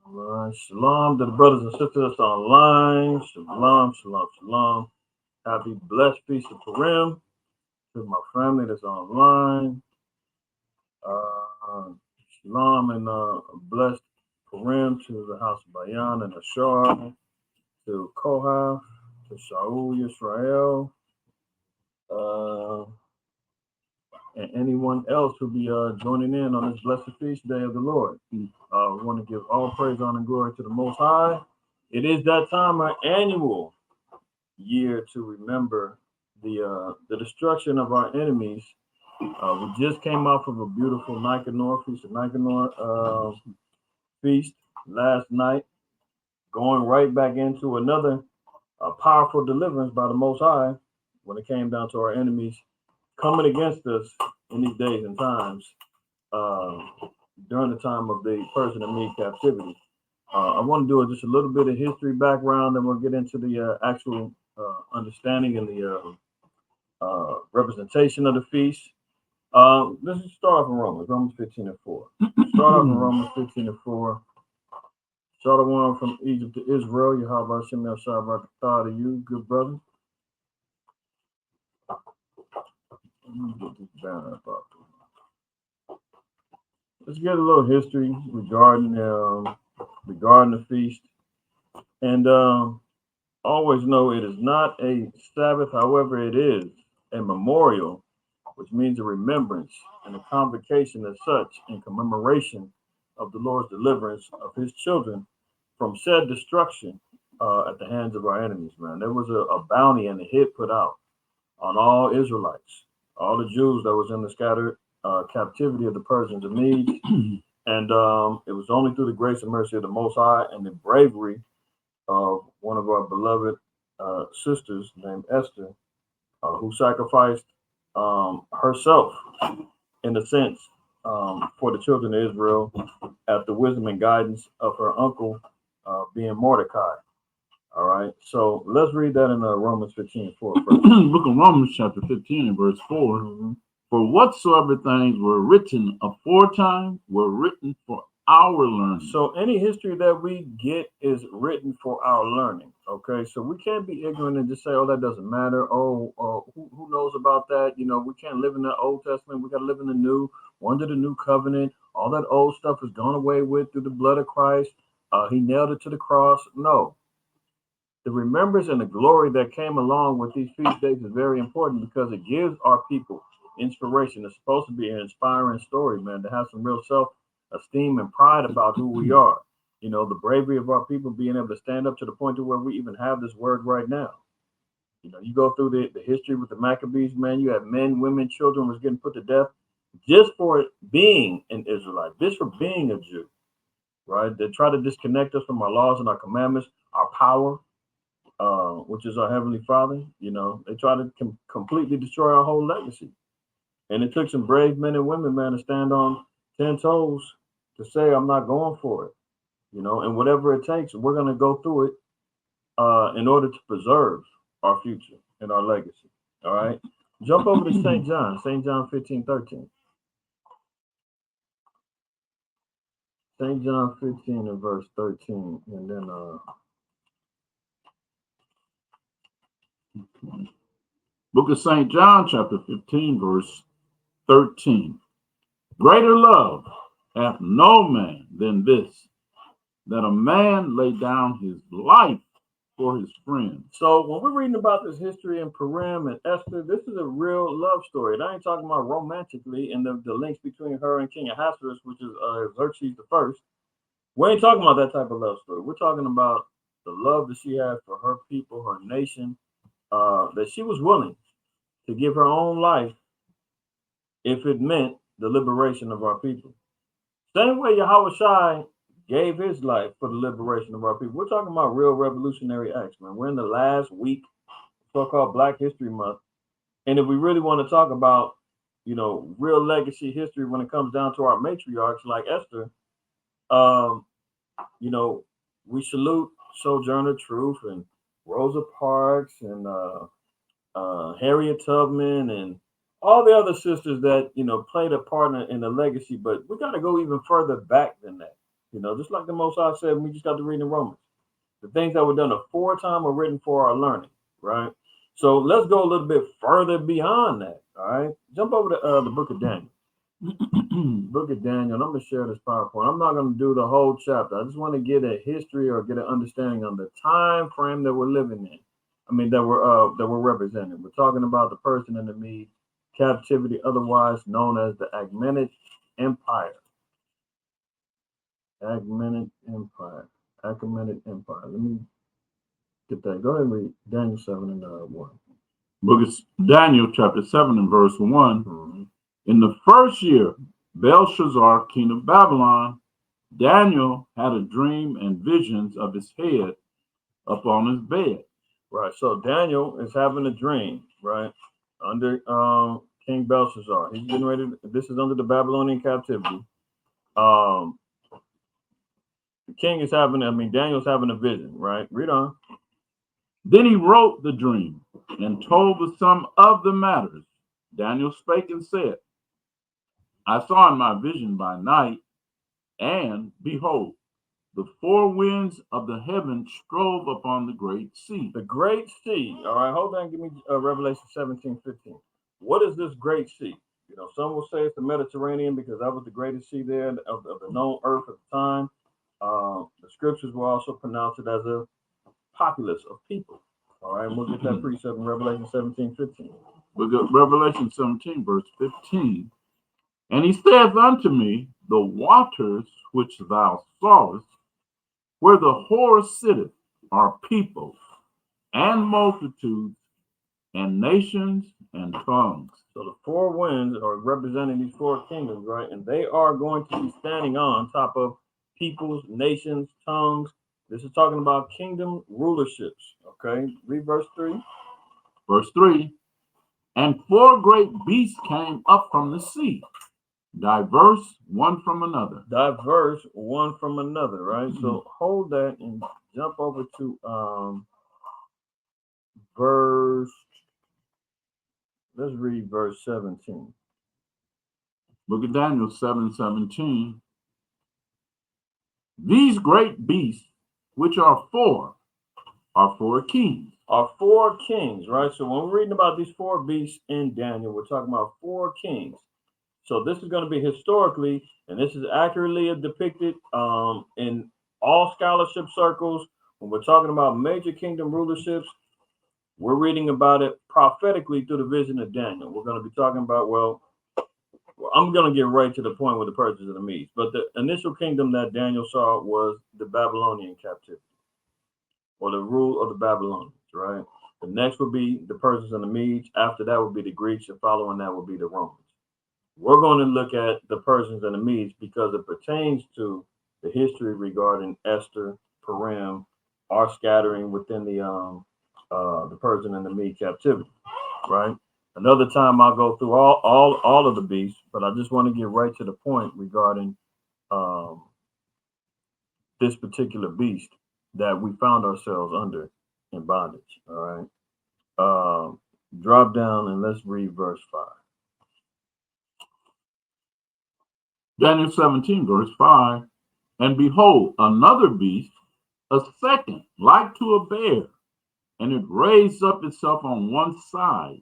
All right. Shalom to the brothers and sisters that's online. Shalom, shalom, shalom. Happy blessed feast of Purim to my family that's online. Uh, Shalom and blessed Purim to the house of Bayan and Ashar, to Kohath, to Shaul Yisrael, uh, and anyone else who'll be joining in on this blessed feast day of the Lord. We want to give all praise, honor, and glory to the Most High. It is that time, our annual year, to remember the destruction of our enemies. We just came off of a beautiful Nicanor feast, feast last night, going right back into another powerful deliverance by the Most High when it came down to our enemies coming against us in these days and times uh, during the time of the Persian and Mede captivity. I want to do just a little bit of history background, then we'll get into the actual understanding and the representation of the feast. Let's just start off in Romans 15 and 4. Start off in Romans 15 and 4. Shalom from Egypt to Israel. Yahweh Hashem Yahshua to you, good brother. Let me get this banner up. Let's get a little history regarding the feast. And always know it is not a Sabbath, however, it is a memorial, which means a remembrance and a convocation as such in commemoration of the Lord's deliverance of his children from said destruction at the hands of our enemies, man. There was a bounty and a hit put out on all Israelites, all the Jews that was in the scattered captivity of the Persians and Medes. And it was only through the grace and mercy of the Most High and the bravery of one of our beloved sisters named Esther, who sacrificed herself, in a sense, for the children of Israel at the wisdom and guidance of her uncle, being Mordecai. All right, so let's read that in Romans 15:4 first. Book of Romans, chapter 15, and verse 4. Mm-hmm. For whatsoever things were written aforetime were written for our learning. So any history that we get is written for our learning. Okay, so we can't be ignorant and just say, "Oh, that doesn't matter." Oh, who knows about that? You know, we can't live in the Old Testament. We got to live in the New, under the New Covenant. All that old stuff is gone away with through the blood of Christ. He nailed it to the cross. No, the remembrance and the glory that came along with these feast days is very important because it gives our people inspiration. It's supposed to be an inspiring story, man, to have some real self-esteem and pride about who we are. You know, the bravery of our people being able to stand up to the point to where we even have this word right now. You know, you go through the history with the Maccabees, man, you have men, women, children was getting put to death just for being an Israelite, just for being a Jew, right? They try to disconnect us from our laws and our commandments, our power, which is our Heavenly Father. You know, they try to completely destroy our whole legacy. And it took some brave men and women, man, to stand on 10 toes to say, I'm not going for it. You know, and whatever it takes, we're going to go through it in order to preserve our future and our legacy. All right. Jump over to St. John 15:13. St. John 15 and verse 13. And then Book of St. John, chapter 15, verse 13. Greater love hath no man than this, that a man lay down his life for his friends. So when we're reading about this history in Purim and Esther, this is a real love story. And I ain't talking about romantically and the links between her and King Ahasuerus, which is Xerxes the First. We ain't talking about that type of love story. We're talking about the love that she had for her people, her nation, that she was willing to give her own life if it meant the liberation of our people. Same way Yahweh Shai gave his life for the liberation of our people. We're talking about real revolutionary acts, man. We're in the last week, so-called Black History Month. And if we really want to talk about, you know, real legacy history when it comes down to our matriarchs like Esther, you know, we salute Sojourner Truth and Rosa Parks and Harriet Tubman and all the other sisters that, you know, played a part in the legacy. But we got to go even further back than that. Just like the Most High said, we just got to read in Romans. The things that were done aforetime are written for our learning, right? So let's go a little bit further beyond that. All right, jump over to the book of Daniel. Book of Daniel. And I'm gonna share this PowerPoint. I'm not gonna do the whole chapter. I just want to get a history or get an understanding on the time frame that we're living in. I mean that we're representing. We're talking about the Persian and the Mede captivity, otherwise known as the Achaemenid Empire. Achaemenid Empire. Achaemenid Empire. Let me get that. Go ahead and read Daniel 7 and 1. Book of Daniel, chapter 7 and verse 1. Mhm. In the first year, Belshazzar, king of Babylon, Daniel had a dream and visions of his head upon his bed. Right. So Daniel is having a dream, right? Under King Belshazzar. He's getting ready. This is under the Babylonian captivity. Um, the king is having, Daniel's having a vision, right? Read on. Then he wrote the dream and told the sum of the matters. Daniel spake and said, I saw in my vision by night, and behold, the four winds of the heaven strove upon the great sea. The great sea. All right, hold on. Give me Revelation 17:15. What is this great sea? Some will say it's the Mediterranean because that was the greatest sea there of the known earth at the time. The scriptures will also pronounce it as a populace of people. All right, and we'll get that precept in Revelation 17:15. We got Revelation 17, verse 15. And he saith unto me, the waters which thou sawest, where the whore sitteth, are peoples, and multitudes, and nations, and tongues. So the four winds are representing these four kingdoms, right? And they are going to be standing on top of peoples, nations, tongues. This is talking about kingdom rulerships. Okay, read verse 3. Verse 3. And four great beasts came up from the sea, diverse one from another. Diverse one from another, right? So hold that and jump over to verse. Let's read verse 17. Book of Daniel 7:17. These great beasts, which are four kings. Are four kings, right? So when we're reading about these four beasts in Daniel, we're talking about four kings. So this is going to be historically, and this is accurately depicted in all scholarship circles. When we're talking about major kingdom rulerships, we're reading about it prophetically through the vision of Daniel. We're going to be talking about, I'm going to get right to the point with the Persians and the Medes. But the initial kingdom that Daniel saw was the Babylonian captivity, or the rule of the Babylonians, right? The next would be the Persians and the Medes. After that would be the Greeks, and following that would be the Romans. We're going to look at the Persians and the Medes because it pertains to the history regarding Esther, Purim, our scattering within the Persian and the Mede captivity, right? Another time I'll go through all of the beasts, but I just want to get right to the point regarding this particular beast that we found ourselves under in bondage. All right. Drop down and let's read verse 5. Daniel 17, verse 5. And behold, another beast, a second, like to a bear, and it raised up itself on one side,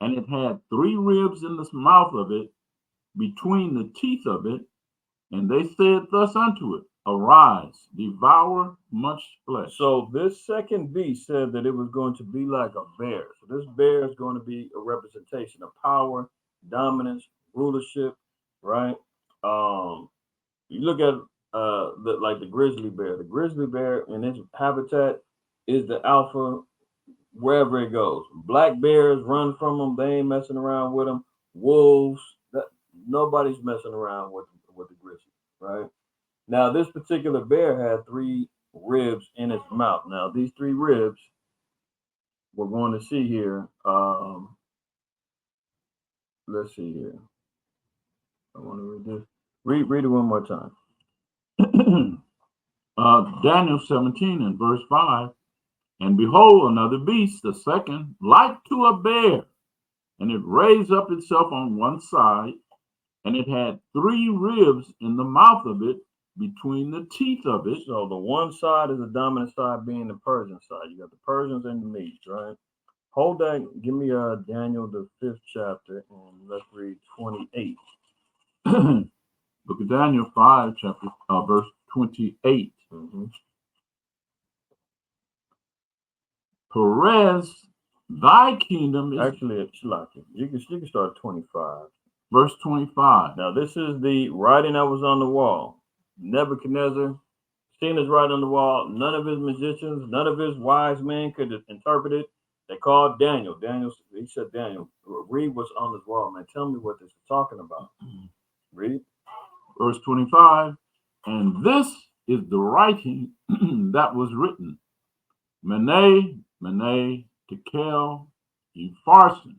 and it had three ribs in the mouth of it, between the teeth of it, and they said thus unto it, Arise, devour much flesh. So this second beast said that it was going to be like a bear. So this bear is going to be a representation of power, dominance, rulership, right? You look at the grizzly bear. The grizzly bear in its habitat is the alpha wherever it goes. Black bears run from them. They ain't messing around with them. Wolves, nobody's messing around with the grizzly, right? Now, this particular bear had three ribs in its mouth. Now, these three ribs we're going to see here. Let's see here. I want to read this. Read it one more time. Daniel 17 and verse 5. And behold, another beast, the second, like to a bear, and it raised up itself on one side, and it had three ribs in the mouth of it, between the teeth of it. So the one side is the dominant side being the Persian side. You got the Persians and the Medes, right? Hold that. Give me Daniel the 5th chapter and let's read 28. Book of Daniel 5, verse 28. Mm-hmm. Perez, thy kingdom is. Actually, it's like you can start at 25. Verse 25. Now this is the writing that was on the wall. Nebuchadnezzar seen his writing on the wall. None of his magicians, none of his wise men could interpret it. They called Daniel. He said, Daniel, read what's on this wall, man. Tell me what this is talking about. Read. Verse 25. And this is the writing that was written. Mene, Mene, Tekel, Upharsin.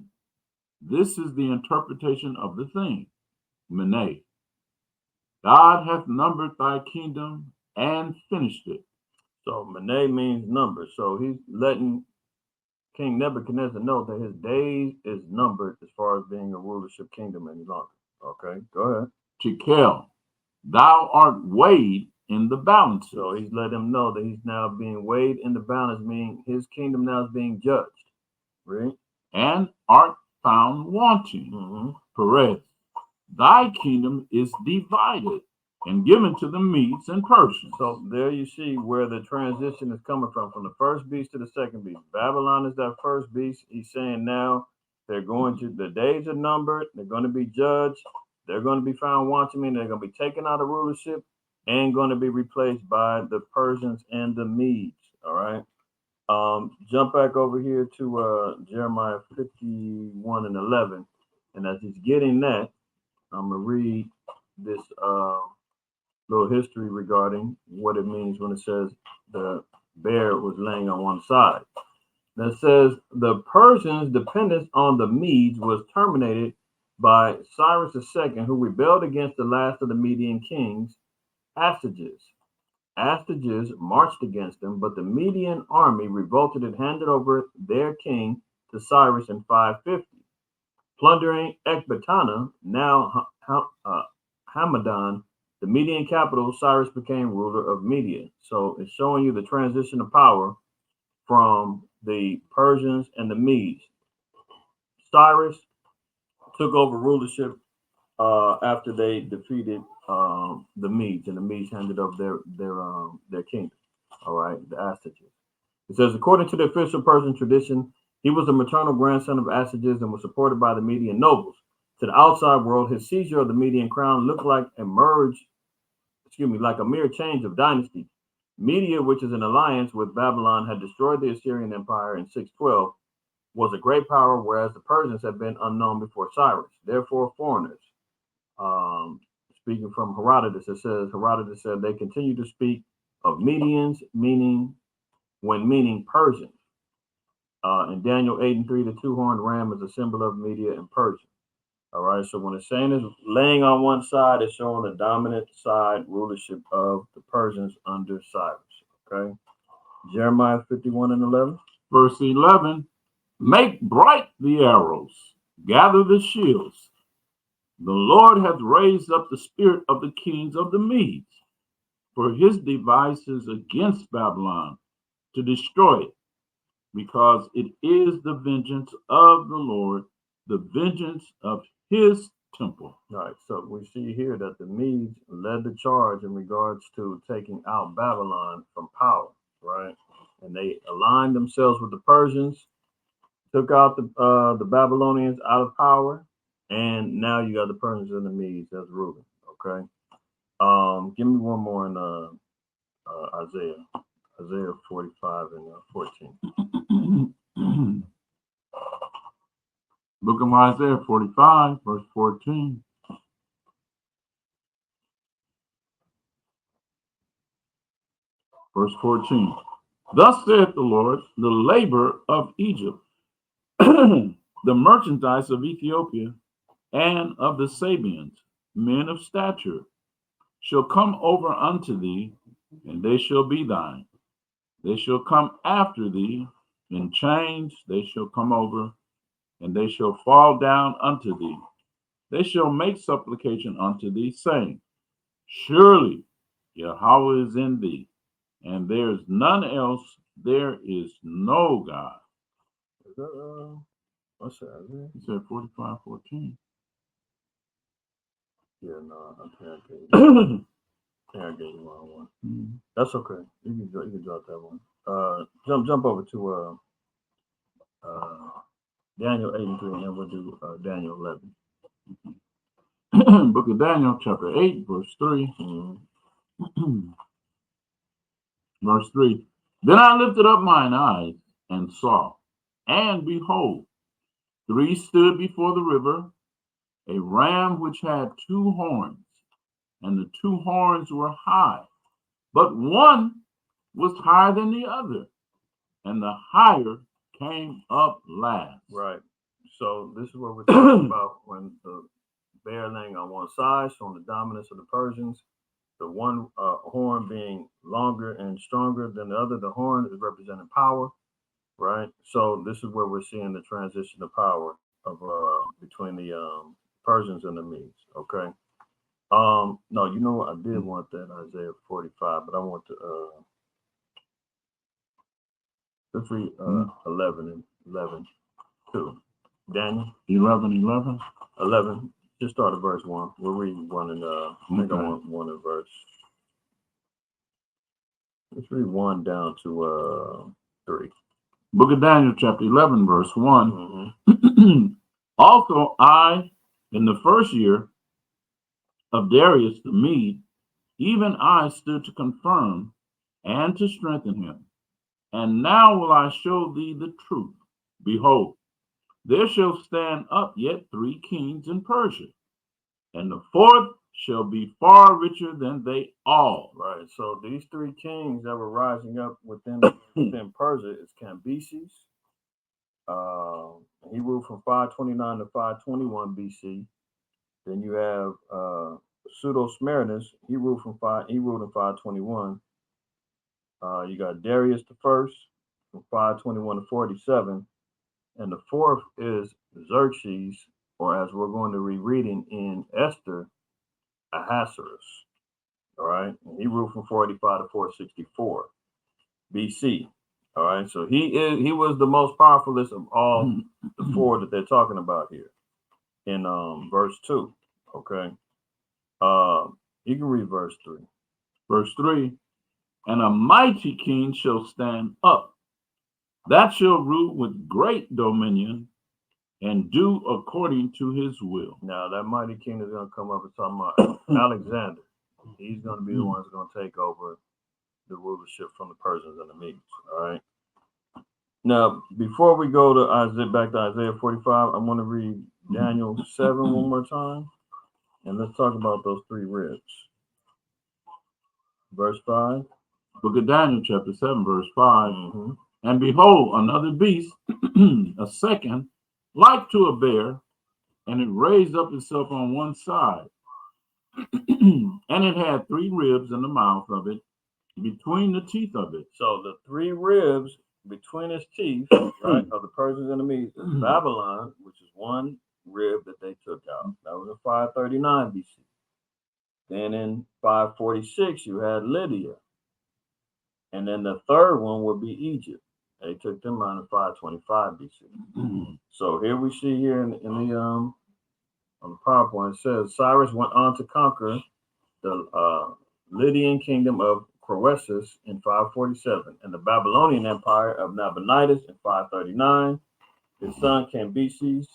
This is the interpretation of the thing. Mene. God hath numbered thy kingdom and finished it. So Mene means number. So he's letting King Nebuchadnezzar know that his days is numbered as far as being a rulership kingdom any longer. Okay, go ahead. Tekel, thou art weighed in the balance. So he's let him know that he's now being weighed in the balance, meaning his kingdom now is being judged. Right? And art found wanting. Mm-hmm. Perez, thy kingdom is divided and given to the Medes and Persians. So there you see where the transition is coming from the first beast to the second beast. Babylon is that first beast. He's saying now they're going to, the days are numbered, they're going to be judged, they're going to be found wanting, meaning they're going to be taken out of rulership and going to be replaced by the Persians and the Medes. All right. Jump back over here to Jeremiah 51 and 11. And as he's getting that, I'm going to read this little history regarding what it means when it says the bear was laying on one side. That says the Persians' dependence on the Medes was terminated by Cyrus II, who rebelled against the last of the Median kings, Astyages. Astyages marched against them, but the Median army revolted and handed over their king to Cyrus in 550. Plundering Ecbatana, now Hamadan, the Median capital, Cyrus became ruler of Media. So it's showing you the transition of power from the Persians and the Medes. Cyrus took over rulership after they defeated the Medes, and the Medes handed over their kingdom. All right, the Astyages. It says, according to the official Persian tradition, he was the maternal grandson of Astyages and was supported by the Median nobles. To the outside world, his seizure of the Median crown looked like a mere change of dynasty. Media, which is an alliance with Babylon, had destroyed the Assyrian Empire in 612, was a great power, whereas the Persians had been unknown before Cyrus. Therefore, foreigners. Speaking from Herodotus, it says, Herodotus said they continue to speak of Medians, meaning Persian. In Daniel 8 and 3, the two-horned ram is a symbol of Media and Persia. All right, so when it's saying is laying on one side, it's showing the dominant side rulership of the Persians under Cyrus. Okay, Jeremiah 51 and 11. Verse 11, make bright the arrows, gather the shields. The Lord hath raised up the spirit of the kings of the Medes for his devices against Babylon to destroy it, because it is the vengeance of the Lord, the vengeance of his temple. All right, so we see here that the Medes led the charge in regards to taking out Babylon from power, right? And they aligned themselves with the Persians, took out the Babylonians out of power, and now you got the Persians and the Medes as ruling. Okay, give me one more in Isaiah 45 and 14. Book of Isaiah 45, verse 14. Verse 14. Thus saith the Lord, the labor of Egypt, the merchandise of Ethiopia, and of the Sabians, men of stature, shall come over unto thee, and they shall be thine. They shall come after thee, in chains they shall come over, and they shall fall down unto thee. They shall make supplication unto thee, saying, surely Yahweh is in thee, and there is none else. There is no God. Is that, what's that? Isaiah? He said 45:14. Yeah, no, I can't get you. Can't get you wrong one. Mhm. That's okay. You can drop that one. Jump over to Daniel 8 and 3, and then we'll do Daniel 11. Book of Daniel, chapter 8, verse 3. Mm-hmm. Verse 3. Then I lifted up mine eyes and saw, and behold, three stood before the river, a ram which had two horns, and the two horns were high, but one was higher than the other, and the higher came up last. Right. So this is what we're talking about when the bear laying on one side, showing the dominance of the Persians. The one horn being longer and stronger than the other. The horn is representing power, right? So this is where we're seeing the transition of power of between the Persians and the Medes. Okay. No, you know what? I did want that Isaiah 45, but I want to let's read 11 and 11 too. Daniel 11:11. 11. Just start at verse 1. We'll read 1 and I think I want 1 in verse. Let's read 1 down to 3. Book of Daniel, chapter 11, verse 1. Mm-hmm. Also, I, in the first year of Darius the Mede, even I stood to confirm and to strengthen him. And now will I show thee the truth. Behold, there shall stand up yet 3 kings in Persia, and the fourth shall be far richer than they all. Right. So these 3 kings that were rising up within Persia is Cambyses. He ruled from 529 to 521 BC. Then you have Pseudo Smyrnus. He ruled in 521. You got Darius the first from 521 to 47, and the fourth is Xerxes, or as we're going to be reading in Esther, Ahasuerus. All right, and he ruled from 485 to 464 BC. All right, so he was the most powerfulest of all the 4 that they're talking about here in verse 2. Okay, you can read verse 3. Verse 3. And a mighty king shall stand up, that shall rule with great dominion and do according to his will. Now that mighty king is going to come up and talk about Alexander. He's going to be the one who's going to take over the rulership from the Persians and the Medes. All right. Now, before we go to back to Isaiah 45, I want to read Daniel 7 one more time, and let's talk about those 3 ribs. Verse 5. Book of Daniel, chapter 7, verse 5. Mm-hmm. And behold, another beast, a second, like to a bear, and it raised up itself on one side. And it had 3 ribs in the mouth of it, between the teeth of it. So the 3 ribs between its teeth, right, of the Persians and the Medes is Babylon, which is 1 rib that they took out. That was in 539 BC. Then in 546, you had Lydia. And then the third one would be Egypt. They took them out in 525 BC. So here we see here in the on the PowerPoint, it says Cyrus went on to conquer the Lydian kingdom of Croesus in 547 and the Babylonian empire of Nabonidus in 539. His son Cambyses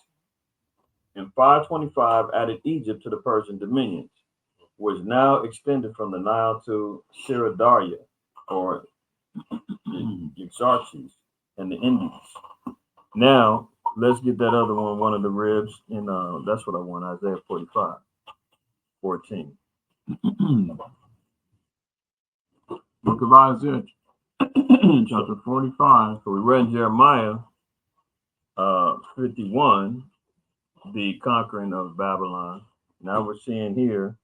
in 525 added Egypt to the Persian dominions, which now extended from the Nile to Siradaria, or Xerxes, and the Indies. Now, let's get that other one of the ribs, and that's what I want, Isaiah 45, 14. Book of Isaiah, chapter 45. So we read in Jeremiah 51, the conquering of Babylon. Now we're seeing here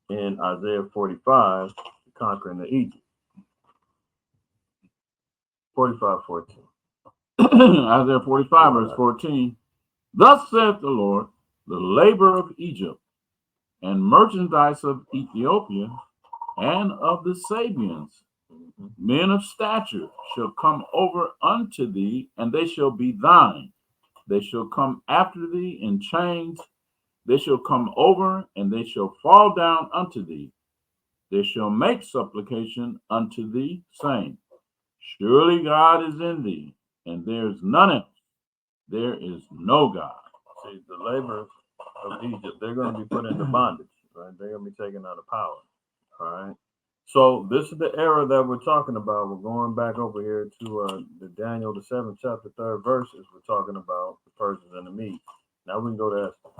in Isaiah 45, the conquering of Egypt. 45:14. Isaiah 45, verse 14. Thus saith the Lord, the labor of Egypt and merchandise of Ethiopia and of the Sabians, men of stature, shall come over unto thee, and they shall be thine. They shall come after thee in chains. They shall come over, and they shall fall down unto thee. They shall make supplication unto thee, saying, Surely God is in thee, and there is none else. There is no God. See, the labor of Egypt, they're going to be put into bondage, right? They're going to be taken out of power, all right? So this is the era that we're talking about. We're going back over here to the Daniel, the 7th chapter, 3rd verses. We're talking about the Persians and the Medes. Now we can go to Esther.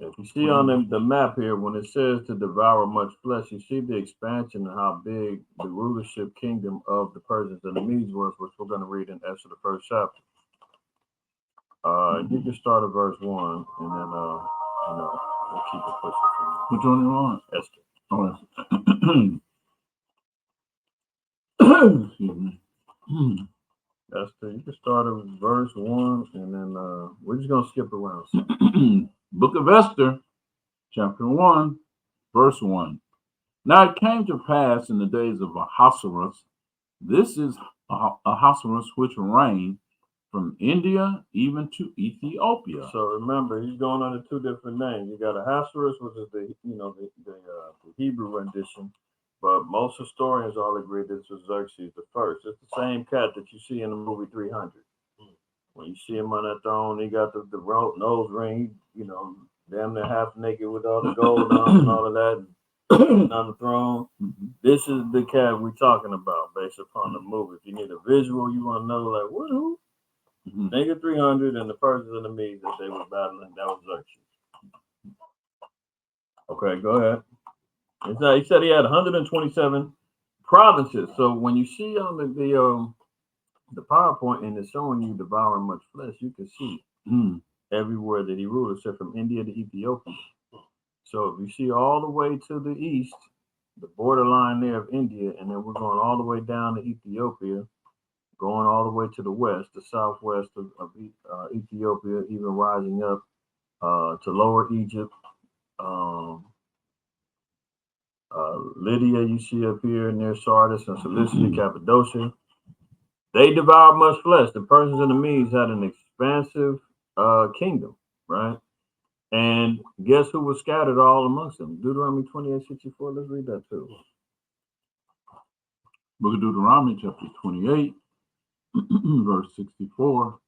If you see on the map here, when it says to devour much flesh, you see the expansion and how big the rulership kingdom of the Persians and the Medes was, which we're going to read in Esther, the 1st chapter. You can start at verse 1, and then, we'll keep it pushing from there. Which one you want? Esther. Oh, excuse me. Esther, you can start at verse 1, and then we're just going to skip around. Book of Esther, chapter 1, verse 1. Now it came to pass in the days of Ahasuerus, this is Ahasuerus which reigned from India even to Ethiopia. So remember, he's going under two different names. You got Ahasuerus, which is the Hebrew rendition, but most historians all agree this was Xerxes the first. It's the same cat that you see in the movie 300. When you see him on that throne, he got the nose ring, damn near half naked with all the gold on and all of that, and on the throne. This is the cat we're talking about based upon the movie. If you need a visual, you want to know, like, who? Nigga 300 and the Persians and the Medes that they were battling, that was Xerxes. Okay, go ahead. He said he had 127 provinces. So when you see on the PowerPoint and it's showing you devouring much flesh, you can see everywhere that he ruled, except from India to Ethiopia. So if you see all the way to the east, the borderline there of India, and then we're going all the way down to Ethiopia, going all the way to the west, the southwest of Ethiopia, even rising up to Lower Egypt, Lydia, you see up here near Sardis and Cilicia, Cappadocia. They devoured much flesh. The Persians and the Medes had an expansive kingdom, right? And guess who was scattered all amongst them? Deuteronomy 28:64. Let's read that too. Book of Deuteronomy, chapter 28, verse 64.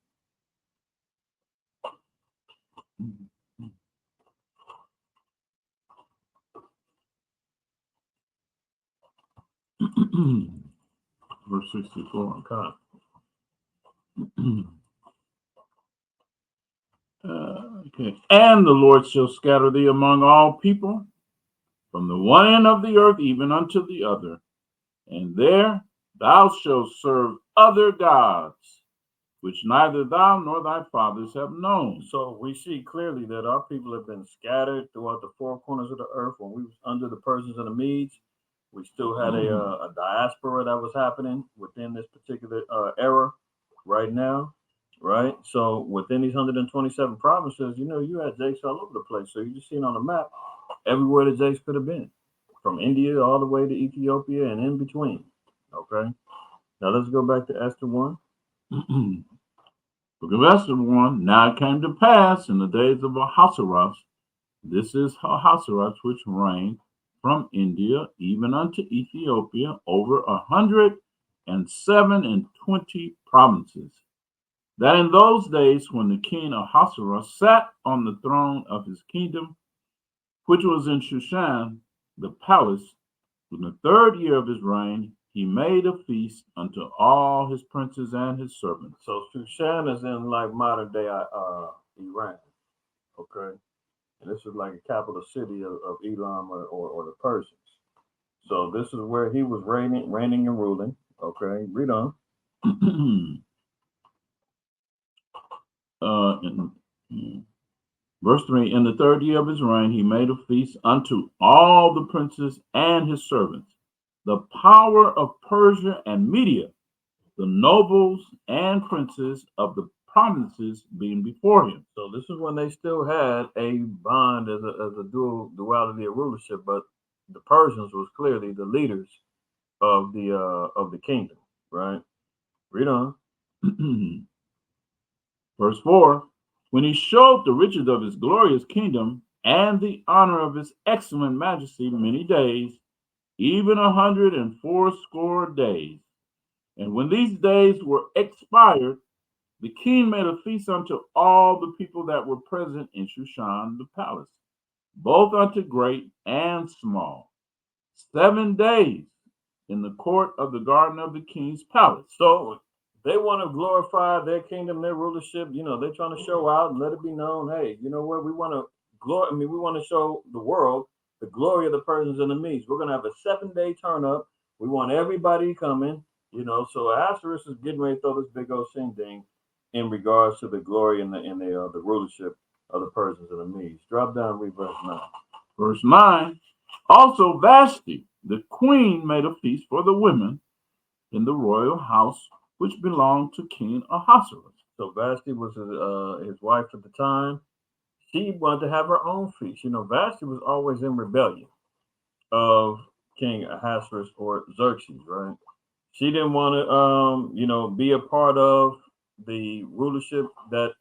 Verse 64. Okay. Okay. And the Lord shall scatter thee among all people, from the one end of the earth even unto the other, and there thou shalt serve other gods, which neither thou nor thy fathers have known. So we see clearly that our people have been scattered throughout the four corners of the earth. When we was under the Persians and the Medes, we still had a diaspora that was happening within this particular era right now, right? So within these 127 provinces, you had jakes all over the place. So you just seen on the map everywhere the jakes could have been, from India all the way to Ethiopia and in between. Okay. Now let's go back to Esther 1. Book of Esther 1. Now it came to pass in the days of Ahasuerus, this is Ahasuerus which reigned from India even unto Ethiopia, over 127 provinces, that in those days when the king Ahasuerus sat on the throne of his kingdom, which was in Shushan, the palace, in the 3rd year of his reign, he made a feast unto all his princes and his servants. So Shushan is in like modern day Iran, okay? And this is like a capital city of Elam or the Persians. So this is where he was reigning and ruling. Okay, read on. Verse 3, in the 3rd year of his reign, he made a feast unto all the princes and his servants, the power of Persia and Media, the nobles and princes of the promises being before him. So this is when they still had a bond as a duality of rulership, but the Persians was clearly the leaders of the kingdom, right? Read on. Verse 4, when he showed the riches of his glorious kingdom and the honor of his excellent majesty many days, even 180 days. And when these days were expired, the king made a feast unto all the people that were present in Shushan the palace, both unto great and small, 7 days in the court of the garden of the king's palace. So they want to glorify their kingdom, their rulership. They're trying to show out and let it be known. Hey, you know what? We want to we want to show the world the glory of the Persians and the Medes. We're gonna have a 7 day turn up. We want everybody coming. So Ahasuerus is getting ready to throw this big old shindig in regards to the glory and the rulership of the Persians and the Medes. Drop down, read verse 9. Verse 9, also Vashti, the queen, made a feast for the women in the royal house which belonged to King Ahasuerus. So Vashti was his wife at the time. She wanted to have her own feast. Vashti was always in rebellion of King Ahasuerus or Xerxes, right? She didn't want to, be a part of the rulership that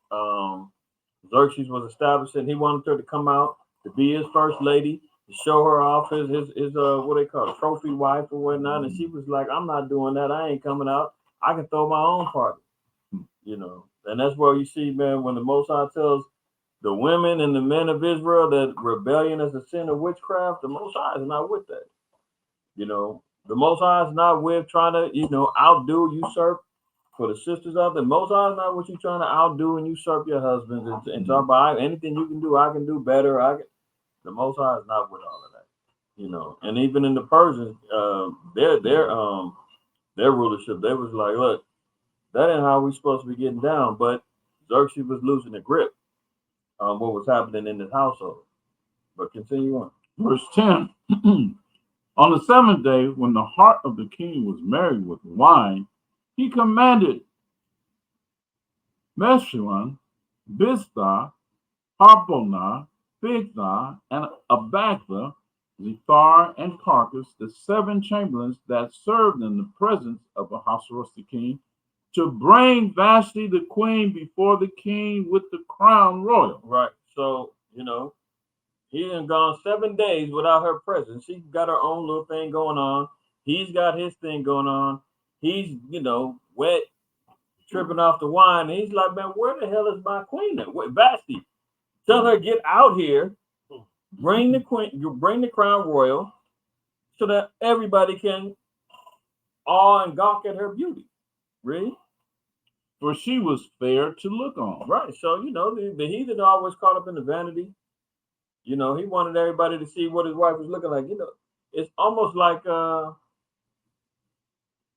Xerxes was establishing. He wanted her to come out to be his first lady, to show her off his what they call it, trophy wife or whatnot. And she was like, I'm not doing that. I ain't coming out. I can throw my own party. And that's where you see, man, when the Most High tells the women and the men of Israel that rebellion is a sin of witchcraft, the Most High is not with that. The Most High is not with trying to, outdo, usurp for the sisters out there. Most High is not what you trying to outdo and usurp your husbands and talk about anything you can do, I can do better. The Most High is not with all of that. And even in the Persians, their rulership, they was like, look, that ain't how we supposed to be getting down. But Xerxes was losing the grip on what was happening in his household. But continue on. Verse 10, on the seventh day, when the heart of the king was merry with wine, he commanded Meshullam, Biztha, Harbonah, Bigtha, and Abagtha, Zethar, and Carcass, the 7 chamberlains that served in the presence of Ahasuerus the king, to bring Vashti the queen before the king with the crown royal. Right. So, he done gone 7 days without her presence. She got her own little thing going on. He's got his thing going on. He's, wet, tripping off the wine. And he's like, man, where the hell is my queen at? Wait, Vashti, tell her get out here. Bring the queen. You bring the crown royal, so that everybody can awe and gawk at her beauty. Really? For she was fair to look on. Right. So, the heathen always caught up in the vanity. He wanted everybody to see what his wife was looking like. It's almost like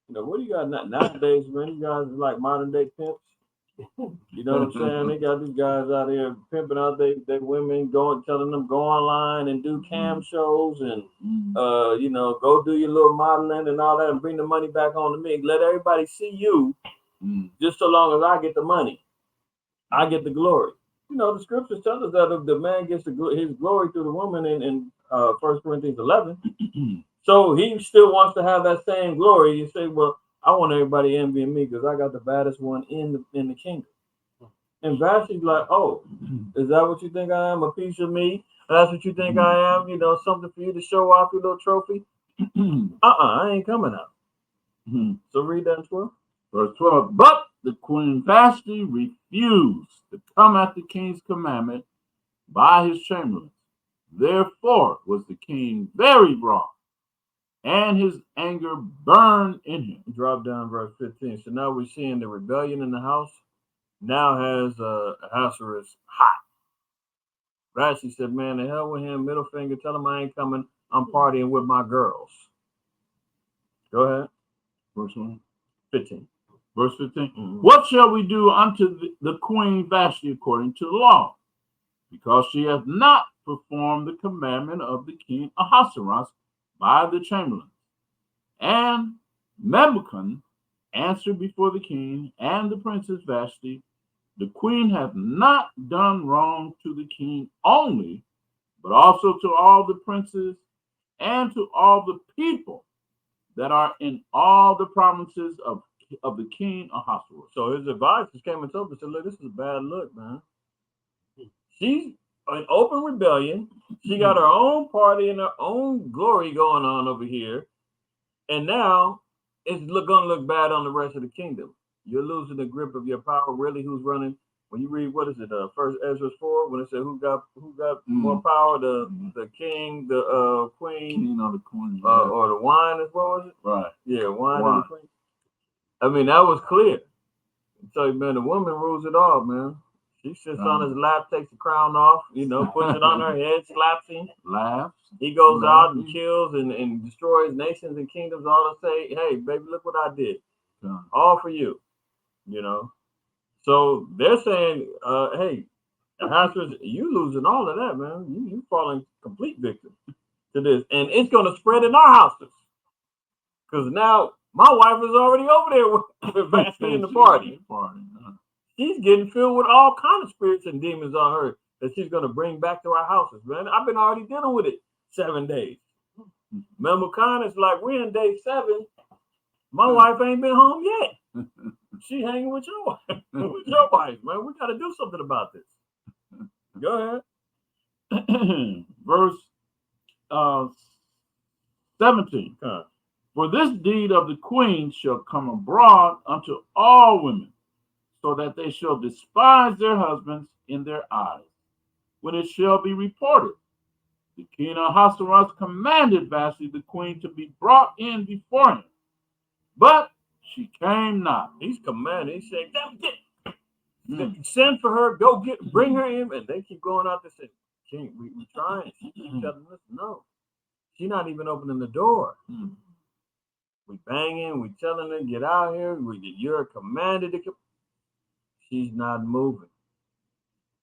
what do you got nowadays, man? You guys are like modern day pimps. You know what I'm saying? They got these guys out here pimping out they women, telling them go online and do cam shows and go do your little modeling and all that and bring the money back on to me. Let everybody see you just so long as I get the money. I get the glory. The scriptures tell us that if the man gets his glory through the woman in 1 Corinthians 11, so he still wants to have that same glory. You say, well, I want everybody envying me because I got the baddest one in the kingdom. And Vashti's like, oh, is that what you think I am? A piece of me? That's what you think I am? Something for you to show off your little trophy? I ain't coming out. So read that in 12. Verse 12, but the queen Vashti refused to come at the king's commandment by his chamberlains. Therefore was the king very wroth, and his anger burned in him. Drop down verse 15. So now we're seeing the rebellion in the house now has Ahasuerus hot. Vashti said, man, the hell with him, middle finger, tell him I ain't coming. I'm partying with my girls. Go ahead. Verse 15. Verse 15. Mm-hmm. What shall we do unto the queen Vashti according to the law? Because she hath not performed the commandment of the king Ahasuerus by the chamberlains. And Memucan answered before the king and the princess Vashti the queen hath not done wrong to the king only, but also to all the princes and to all the people that are in all the provinces of the king Ahasuerus. So his advisors came and told him, said, look, this is a bad look, man. She's in open rebellion. She got her own party and her own glory going on over here. And now it's going to look bad on the rest of the kingdom. You're losing the grip of your power. Really, who's running? When you read, what is it, First Ezra 4, when it said who got more power, the king, the queen, King or the queen, or the wine, is what was it? Right. Yeah, wine and the queen. I mean, that was clear. So, man, the woman rules it all, man. She sits on his lap, takes the crown off, puts it on her head, slaps him, laughs. He goes out and kills and destroys nations and kingdoms, all to say, hey, baby, look what I did. All for you, So they're saying, hey, Ahasuerus, you losing all of that, man. You falling complete victim to this. And it's going to spread in our houses. Because now my wife is already over there with basking in the party. She's getting filled with all kinds of spirits and demons on her that she's going to bring back to our houses, man. I've been already dealing with it 7 days. Memucan is like, we're in day 7. My wife ain't been home yet. She hanging with your wife, man. We got to do something about this. Go ahead. Verse 17. For this deed of the queen shall come abroad unto all women, so that they shall despise their husbands in their eyes, when it shall be reported. The king Ahasuerus commanded Vashti the queen to be brought in before him, but she came not. He's commanding. He said, send for her, bring her in. And they keep going out there saying, King, we trying. She keeps telling us, no. She's not even opening the door. We banging, we telling her, get out here. You're commanded to come. She's not moving.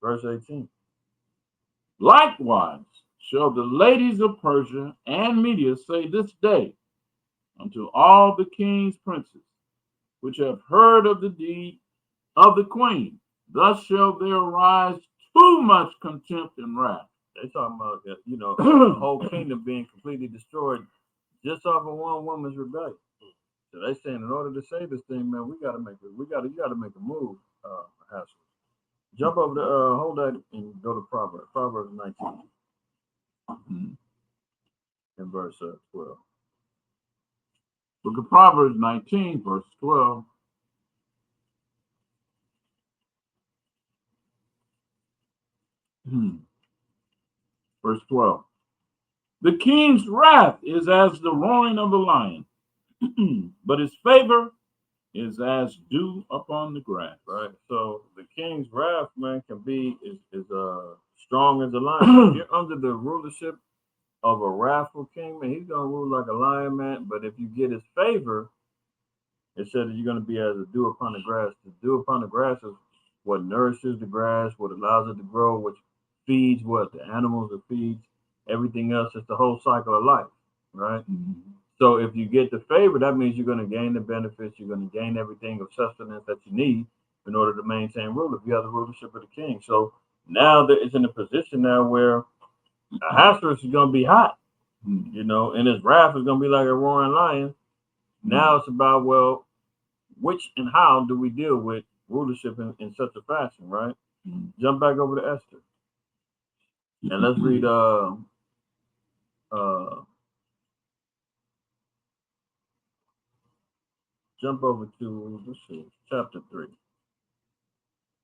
Verse 18. Likewise shall the ladies of Persia and Media say this day unto all the king's princes, which have heard of the deed of the queen, thus shall there arise too much contempt and wrath. They talking about the whole kingdom being completely destroyed just off of one woman's rebellion. So they saying in order to save this thing, man, you got to make a move. Jump over to hold that and go to Proverbs 19 and verse 12. Book of Proverbs 19, verse 12. Verse 12. The king's wrath is as the roaring of a lion, but his favor is as dew upon the grass. Right. So the king's wrath, man, can be is strong as a lion. If you're under the rulership of a wrathful king, man, he's gonna rule like a lion, man. But if you get his favor, it said that you're gonna be as a dew upon the grass. The dew upon the grass is what nourishes the grass, what allows it to grow, which feeds what the animals it feeds, everything else. It's the whole cycle of life, right? So if you get the favor, that means you're going to gain the benefits. You're going to gain everything of sustenance that you need in order to maintain rule. If you have the rulership of the king, so now that it's in a position now where Ahasuerus is going to be hot, and his wrath is going to be like a roaring lion. Now it's about, well, which and how do we deal with rulership in such a fashion, right? Jump back over to Esther, and let's read jump over to, let's see, chapter 3.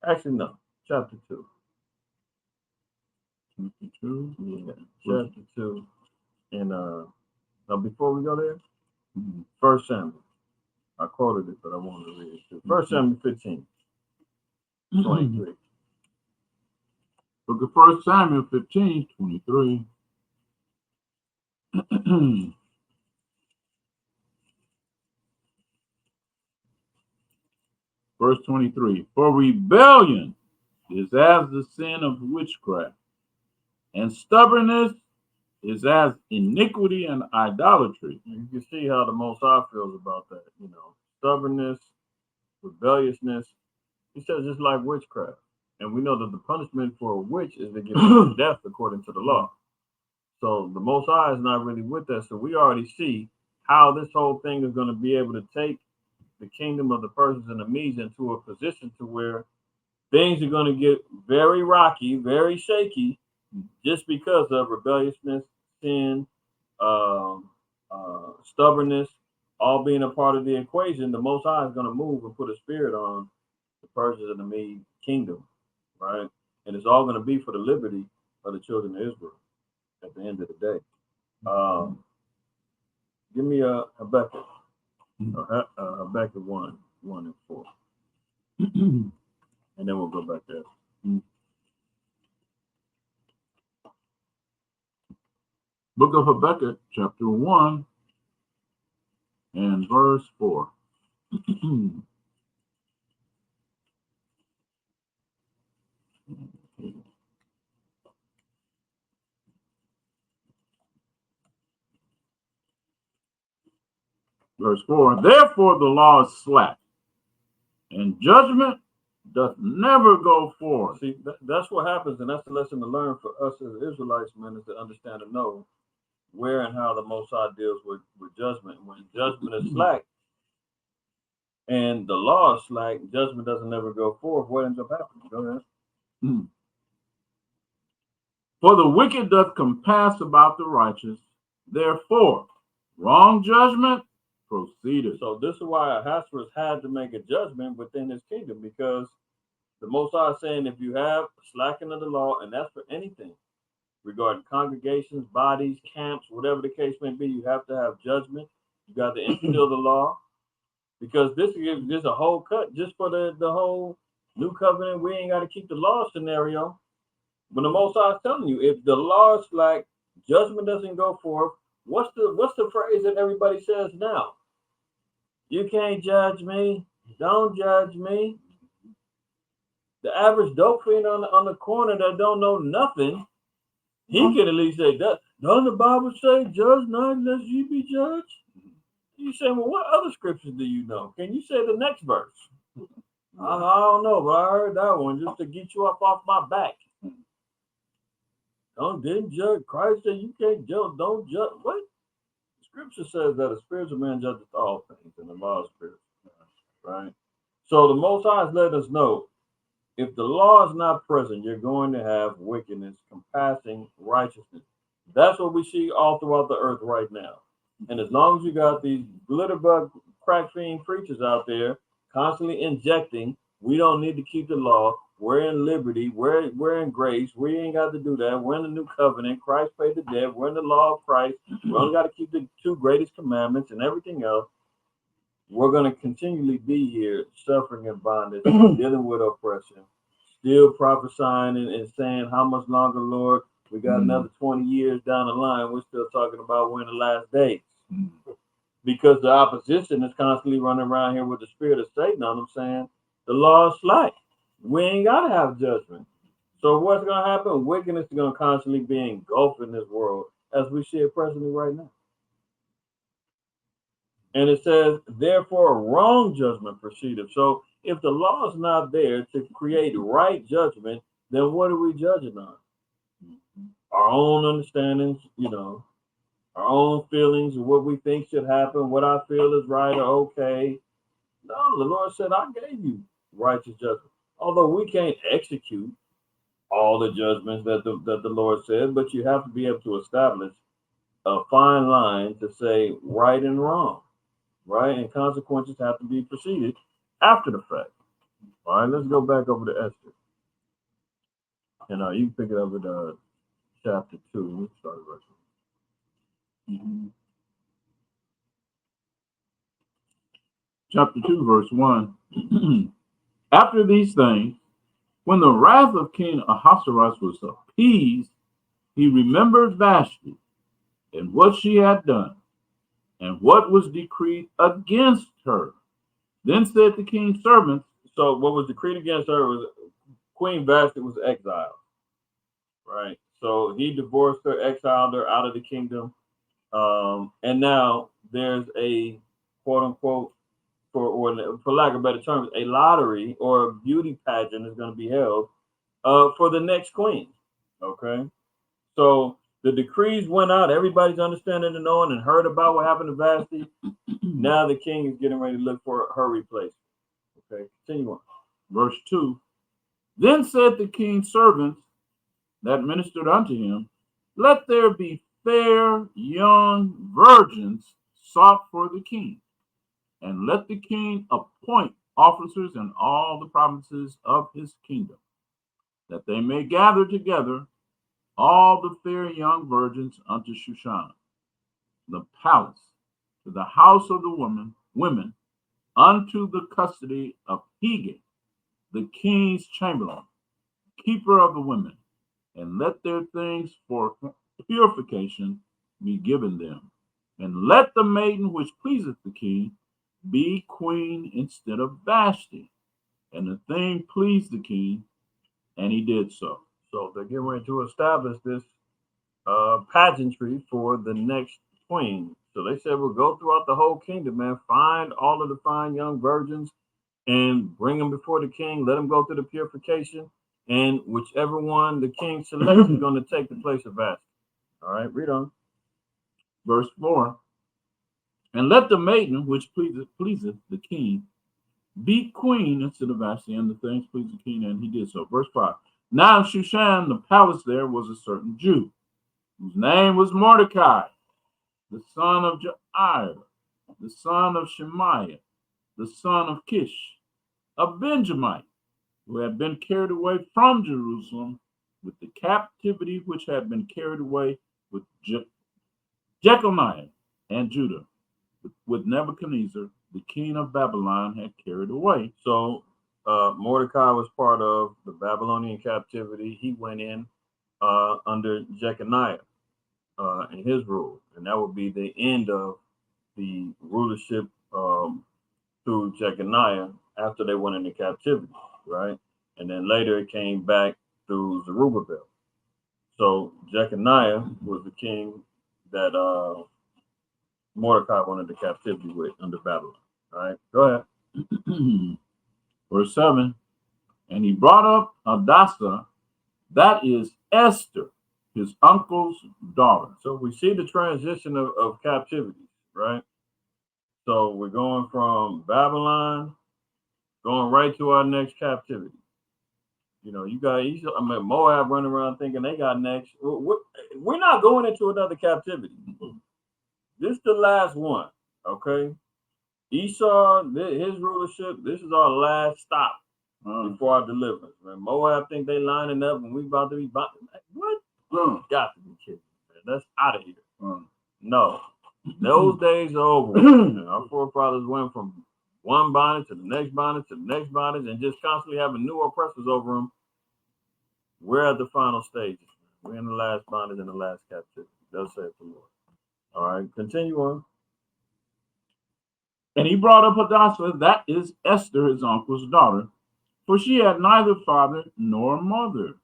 Actually, no, chapter 2. Chapter 2? Yeah, chapter 2. And now before we go there, 1 Samuel. I quoted it, but I wanted to read it too. 1 Samuel 15, 23. Book of 1 Samuel 15, 23. Verse 23. For rebellion is as the sin of witchcraft, and stubbornness is as iniquity and idolatry. You can see how the Most High feels about that. Stubbornness, rebelliousness He says it's like witchcraft. And we know that the punishment for a witch is to get put to death according to the law. So the Most High is not really with us. So we already see how this whole thing is going to be able to take the kingdom of the Persians and the Medes into a position to where things are going to get very rocky, very shaky, just because of rebelliousness, sin, stubbornness, all being a part of the equation. The Most High is going to move and put a spirit on the Persians and the Mede kingdom, right? And it's all going to be for the liberty of the children of Israel at the end of the day. Give me a Habakkuk. Habakkuk 1 and 4. And then we'll go back there. Book of Habakkuk, chapter 1 and verse 4. Verse 4, therefore the law is slack, and judgment doth never go forth. See, that's what happens, and that's the lesson to learn for us as Israelites, man, is to understand and know where and how the Most High deals with judgment. When judgment is slack and the law is slack, judgment doesn't ever go forth. What ends up happening? Go ahead. For the wicked doth compass about the righteous, therefore wrong judgment proceeded. So this is why Ahasuerus had to make a judgment within his kingdom, because the Most High is saying if you have slacking of the law, and that's for anything regarding congregations, bodies, camps, whatever the case may be, you have to have judgment. You got to instill the law, because this is a whole cut just for the whole new covenant. We ain't got to keep the law scenario. But the Most High is telling you, if the law is slack, judgment doesn't go forth. What's the phrase that everybody says now? You can't judge me. Don't judge me. The average dope fiend on the corner that don't know nothing, he can at least say, doesn't the Bible say, judge not unless you be judged? You say, well, what other scriptures do you know? Can you say the next verse? I don't know, but I heard that one just to get you up off my back. Didn't judge. Christ said you can't judge. Don't judge. What? Scripture says that a spiritual man judges all things, and the law is spiritual, right? So the Most High has let us know, if the law is not present, you're going to have wickedness compassing righteousness. That's what we see all throughout the earth right now. And as long as you got these glitterbug crack fiend preachers out there constantly injecting, we don't need to keep the law. We're in liberty. We're in grace. We ain't got to do that. We're in the new covenant. Christ paid the debt. We're in the law of Christ. We only got to keep the two greatest commandments, and everything else. We're going to continually be here suffering in bondage, dealing with oppression, still prophesying and saying, how much longer, Lord? We got another 20 years down the line. We're still talking about we're in the last days. Because the opposition is constantly running around here with the spirit of Satan on them, saying the law is slack. We ain't got to have judgment. So what's going to happen? Wickedness is going to constantly be engulfed in this world, as we see it presently right now. And it says, therefore, wrong judgment proceedeth. So if the law is not there to create right judgment, then what are we judging on? Our own understandings, our own feelings of what we think should happen, what I feel is right or okay. No, the Lord said, I gave you righteous judgment. Although we can't execute all the judgments that the Lord said, but you have to be able to establish a fine line to say right and wrong, right? And consequences have to be preceded after the fact. All right, let's go back over to Esther. And you can pick it up at chapter 2. Let's start verse 1. Chapter 2, verse 1. After these things, when the wrath of King Ahasuerus was appeased, he remembered Vashti and what she had done, and what was decreed against her. Then said the king's servants. So what was decreed against her was Queen Vashti was exiled, right? So he divorced her, exiled her out of the kingdom, and now there's a quote unquote for lack of better terms, a lottery or a beauty pageant is going to be held for the next queen. Okay, so the decrees went out. Everybody's understanding and knowing and heard about what happened to Vashti. Now the king is getting ready to look for her replacement. Okay, continue on. Verse 2. Then said the king's servants that ministered unto him, let there be fair young virgins sought for the king, and let the king appoint officers in all the provinces of his kingdom, that they may gather together all the fair young virgins unto Shushan, the palace, to the house of the women, unto the custody of Hegai, the king's chamberlain, keeper of the women, and let their things for purification be given them. And let the maiden which pleaseth the king be queen instead of Vashti. And the thing pleased the king, and he did so. So they're getting ready to establish this pageantry for the next queen. So they said we'll go throughout the whole kingdom, man. Find all of the fine young virgins and bring them before the king. Let them go through the purification, and whichever one the king selects is going to take the place of Vashti. All right, read on. Verse 4. And let the maiden which pleaseth the king be queen instead of Vashti, and the things pleased the king, and he did so. Verse 5. Now in Shushan, the palace there, was a certain Jew, whose name was Mordecai, the son of Jair, the son of Shemaiah, the son of Kish, a Benjamite, who had been carried away from Jerusalem with the captivity which had been carried away with Jeconiah and Judah, with Nebuchadnezzar, the king of Babylon, had carried away. So Mordecai was part of the Babylonian captivity. He went in under Jeconiah and his rule, and that would be the end of the rulership through Jeconiah after they went into captivity, right? And then later it came back through Zerubbabel. So Jeconiah was the king that Mordecai went into captivity with under Babylon. All right, go ahead. Verse 7. And he brought up Hadassah, that is Esther, his uncle's daughter. So we see the transition of captivities, right? So we're going from Babylon, going right to our next captivity. You know, you got Moab running around thinking they got next. We're not going into another captivity. This is the last one, okay? Esau, his rulership, this is our last stop before our deliverance. Man, Moab think they lining up and we about to be what? Got to be kidding, man. That's out of here. No, those days are over. Our forefathers went from one bondage to the next bondage to the next bondage and just constantly having new oppressors over them. We're at the final stages. We're in the last bondage and the last captivity. Thus saith the Lord. All right, continue on. And he brought up Hadassah, that is Esther, his uncle's daughter, for she had neither father nor mother.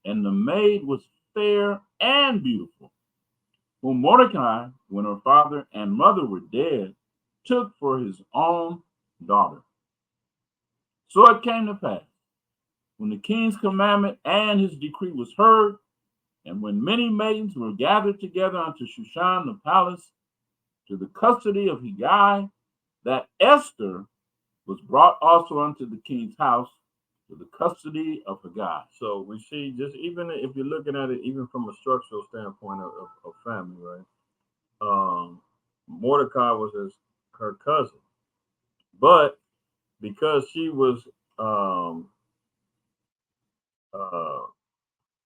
And the maid was fair and beautiful, whom Mordecai, when her father and mother were dead, took for his own daughter. So it came to pass, when the king's commandment and his decree was heard, and when many maidens were gathered together unto Shushan the palace, to the custody of Hegai, that Esther was brought also unto the king's house, to the custody of Hegai. So we see, just even if you're looking at it, even from a structural standpoint of family, right? Mordecai was her cousin, but because she was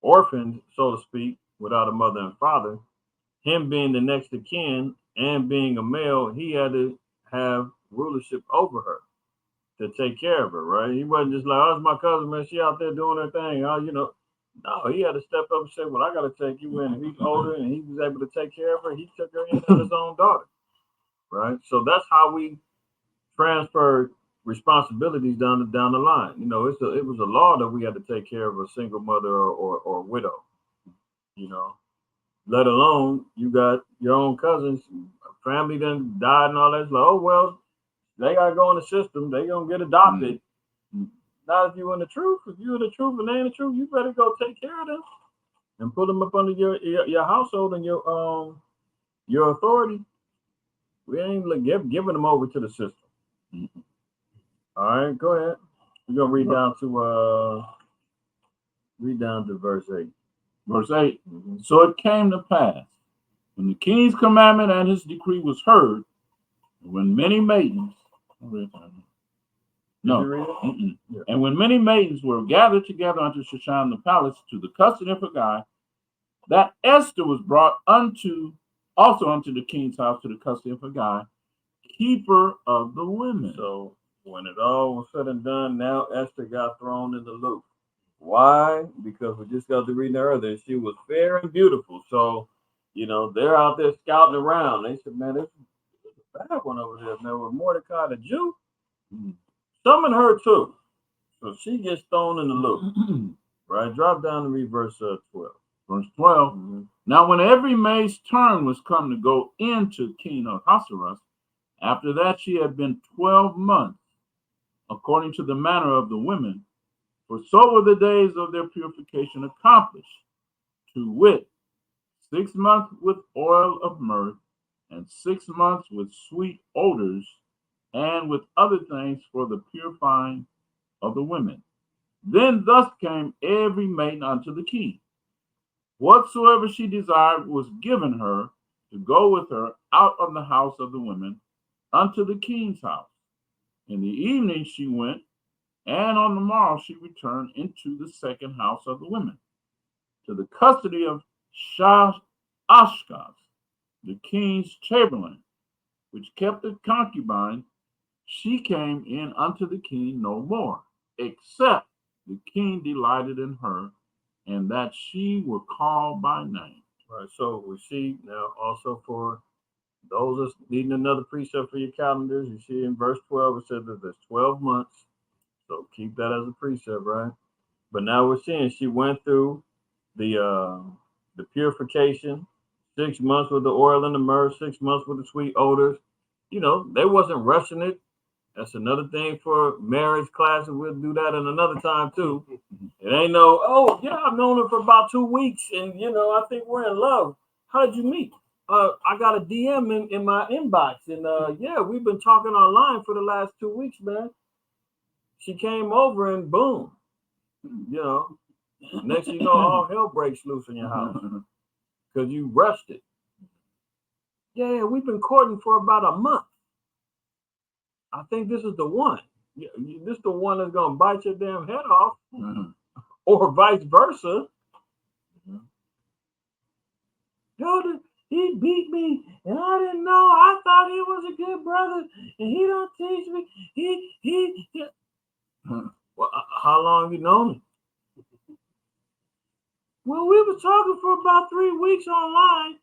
orphaned, so to speak, without a mother and father, him being the next of kin and being a male, he had to have rulership over her to take care of her, right? He wasn't just like, oh, it's my cousin, man. She out there doing her thing. Oh, you know. No, he had to step up and say, well, I got to take you in. If he's older and he was able to take care of her, he took her in as his own daughter, right? So that's how we transferred responsibilities down the line. You know, it was a law that we had to take care of a single mother or widow, you know, let alone you got your own cousins, family then died and all that. It's like, oh, well, they gotta go in the system. They gonna get adopted. Not if you in the truth. If you in the truth and they in the truth, you better go take care of them and put them up under your household and your authority. We ain't giving them over to the system. All right, go ahead. We're gonna read down to verse 8. Verse 8. So it came to pass, when the king's commandment and his decree was heard, when many maidens, and when many maidens were gathered together unto Shushan the palace to the custody of Haggai, that Esther was brought also unto the king's house to the custody of Haggai, keeper of the women. So when it all was said and done, now Esther got thrown in the loop. Why? Because we just got to reading earlier. She was fair and beautiful. So, they're out there scouting around. They said, man, this is a bad one over there. Now with Mordecai the Jew, summon her too. So she gets thrown in the loop. Right? Drop down and read verse 12. Verse 12. Now when every maid's turn was come to go into King Ahasuerus, after that she had been 12 months, according to the manner of the women, for so were the days of their purification accomplished, to wit, 6 months with oil of myrrh, and 6 months with sweet odors, and with other things for the purifying of the women. Then thus came every maiden unto the king. Whatsoever she desired was given her to go with her out of the house of the women unto the king's house. In the evening she went, and on the morrow she returned into the second house of the women, to the custody of Ashkaz, the king's chamberlain, which kept the concubine. She came in unto the king no more, except the king delighted in her, and that she were called by name. Right. So we see now also for those that's needing another precept for your calendars, you see in verse 12 it says that there's 12 months. So keep that as a precept, right? But now we're seeing she went through the purification, 6 months with the oil and the myrrh, 6 months with the sweet odors. They wasn't rushing it. That's another thing for marriage classes. We'll do that in another time too. It ain't I've known her for about 2 weeks, and I think we're in love. How did you meet? I got a DM in my inbox, and we've been talking online for the last 2 weeks, man. She came over and boom, next you know, all hell breaks loose in your house because you rushed it. Yeah, we've been courting for about a month. I think this is the one. This is the one that's gonna bite your damn head off, or vice versa. Yo, he beat me, and I didn't know. I thought he was a good brother, and he don't teach me. He. Well, how long you known him? Well, we were talking for about 3 weeks online.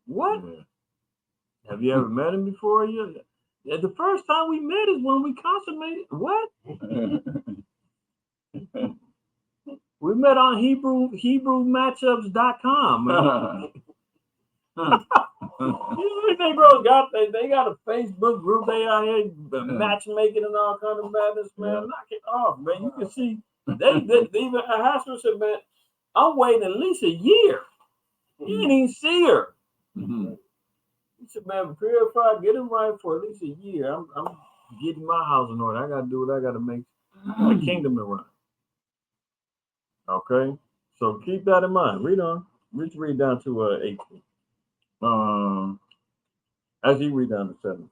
What? Have you ever met him before? The first time we met is when we consummated. What? We met on HebrewMatchups.com. Negroes they got a Facebook group. They out here matchmaking and all kind of madness, man. Knock it off, man. You can see they even Ahasuerus said, man, I'm waiting at least a year. You didn't even see her. He said, man, purify, get him right for at least a year. I'm getting my house in order. I gotta do what I gotta make the kingdom to run. Okay, so keep that in mind. Read on. Let's read down to 18. As you read down to 17.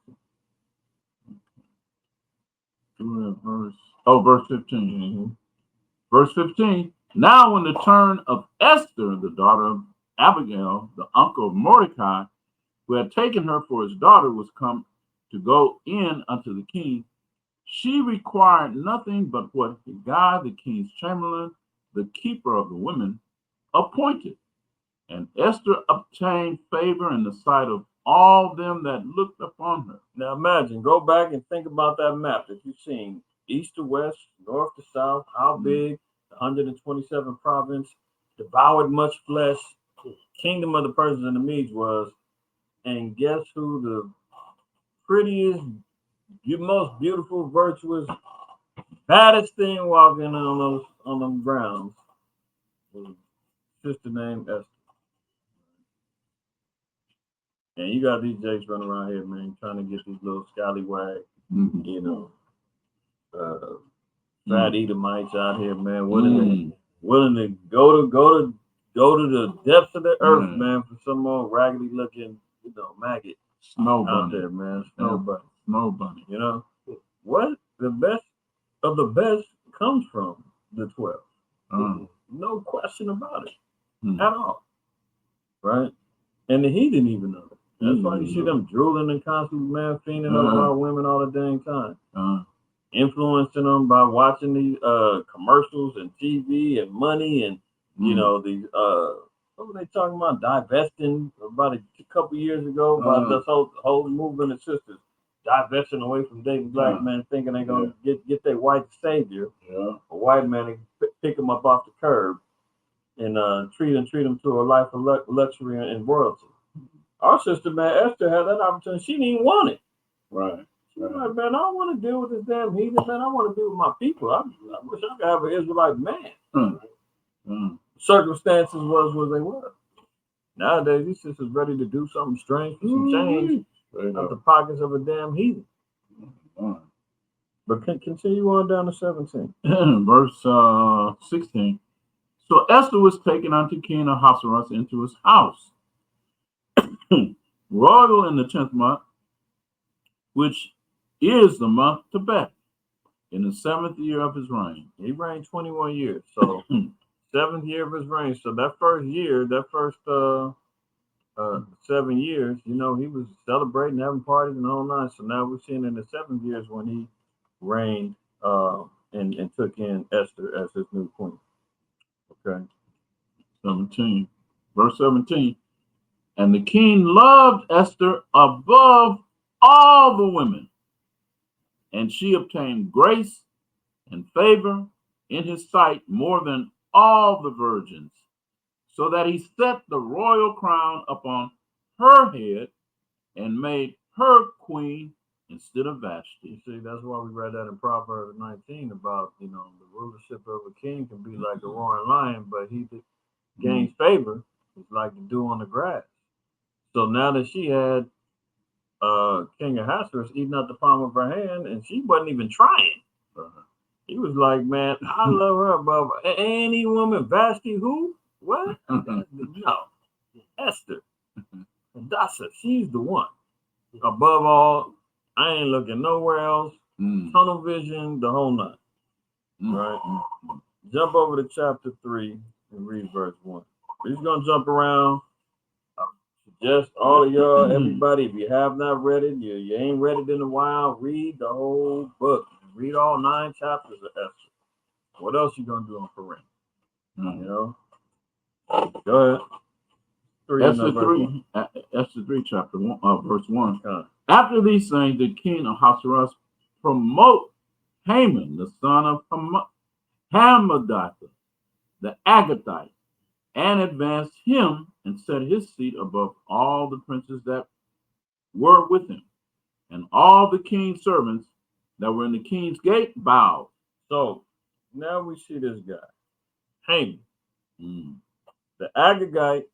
Verse 15. Verse 15. Now when the turn of Esther, the daughter of Abigail, the uncle of Mordecai, who had taken her for his daughter, was come to go in unto the king, she required nothing but what Haggai, the king's chamberlain, the keeper of the women, appointed. And Esther obtained favor in the sight of all them that looked upon her. Now imagine, go back and think about that map that you've seen, east to west, north to south, how big the 127 province, devoured much flesh, kingdom of the Persians and the Medes was, and guess who the prettiest, your most beautiful, virtuous, baddest thing walking on them grounds was a sister named Esther. And you got these jakes running around here, man, trying to get these little scallywag, you know, uh, fat Edomites out here, man, willing to go to the depths of the earth, man, for some more raggedy looking, maggot Snow out bunny. there, man. Snow bunny. Snow bunny. You know what? The best of the best comes from the 12. No question about it at all, right? And he didn't even know it. That's why you see them drooling and constantly, man, fiending up about women all the dang time. Influencing them by watching these commercials and TV and money and these what were they talking about, divesting about a couple years ago about this whole movement of sisters divesting away from dating black men, thinking they're gonna get their white savior, a white man, and pick them up off the curb and treat them to a life of luxury and royalty. Our sister, man, Esther had that opportunity. She didn't even want it. Right. She's like, man, I don't want to deal with this damn heathen, man. I want to be with my people. I wish I could have an Israelite man. Circumstances was what they were. Nowadays, these sisters ready to do something strange for some change out the pockets of a damn heathen. But continue on down to 17. Verse 16. So Esther was taken unto King Ahasuerus into his house, royal in the 10th month, which is the month Tebet, in the 7th year of his reign. He reigned 21 years. So 7th year of his reign. So that first year, that first 7 years, he was celebrating, having parties and all that. So now we're seeing in the 7th years when he reigned and took in Esther as his new queen. Okay. 17. Verse 17. And the king loved Esther above all the women, and she obtained grace and favor in his sight more than all the virgins, so that he set the royal crown upon her head and made her queen instead of Vashti. You see, that's why we read that in Proverbs 19 about, the rulership of a king can be like a roaring lion, but he that gains favor is like the dew on the grass. So now that she had King Ahasuerus eating out the palm of her hand, and she wasn't even trying. He was like, man, I love her above any woman. Vashti, who? What? No. Esther. Hadassah, she's the one. Above all, I ain't looking nowhere else. Tunnel vision, the whole nine. Right? Jump over to chapter 3 and read verse 1. We're just going to jump around. Just all of y'all, everybody, if you have not read it, you ain't read it in a while, read the whole book. Read all 9 chapters of Esther. What else you gonna do on Purim? Go ahead. Esther 3, chapter 1, verse 1. After these things, the king of Ahasuerus promote Haman, the son of Hammedatha, the Agathite, and advanced him and set his seat above all the princes that were with him. And all the king's servants that were in the king's gate bowed. So now we see this guy, Haman, the Agagite,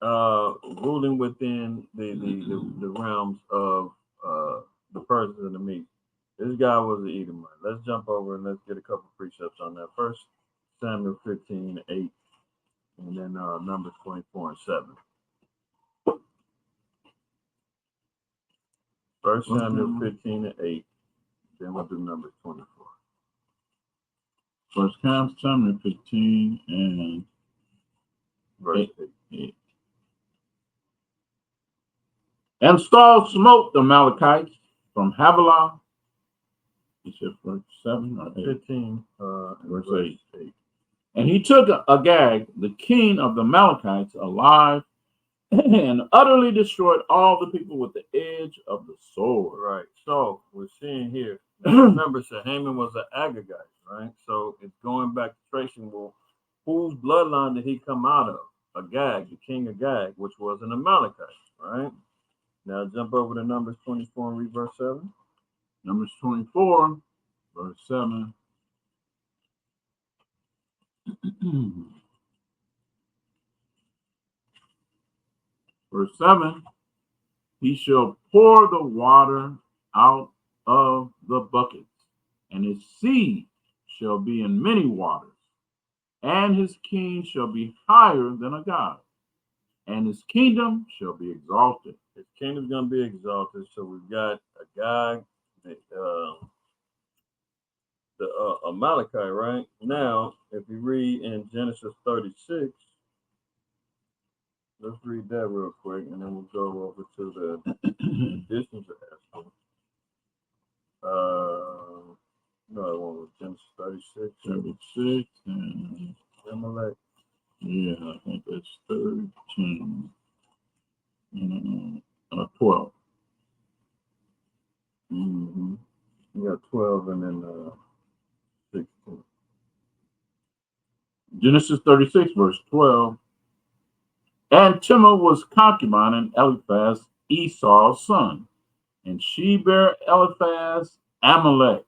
ruling within the realms of the Persians and the Medes. This guy was an Edomite. Let's jump over and let's get a couple precepts on that. First, Samuel 15:8, and then Numbers 24:7. First Samuel 15:8, then we'll do Numbers 24. First Samuel 15 and verse 8. And Saul smote the Amalekites from Havilah. He said verse 7 or 8? 15, verse 8. And he took Agag, the king of the Amalekites, alive, and utterly destroyed all the people with the edge of the sword. Right. So we're seeing here. Remember, so Haman was an Agagite, right? So it's going back to tracing, well, whose bloodline did he come out of? Agag, the king of Agag, which was an Amalekite, right? Now jump over to Numbers 24 and read verse 7. Numbers 24, verse 7. Verse 7, he shall pour the water out of the buckets, and his seed shall be in many waters, and his king shall be higher than a god, and his kingdom shall be exalted. His kingdom's going to be exalted. So we've got a guy, the Amalekite, right? Now, if you read in Genesis 36, let's read that real quick, and then we'll go over to the additions of Esther. No, it was Genesis 36. 36 and Amalek. yeah, I think that's 13. 12. Mm-hmm. You got 12 and then 16. Genesis 36, verse 12. And Timna was concubine in Eliphaz, Esau's son, and she bare Eliphaz Amalek.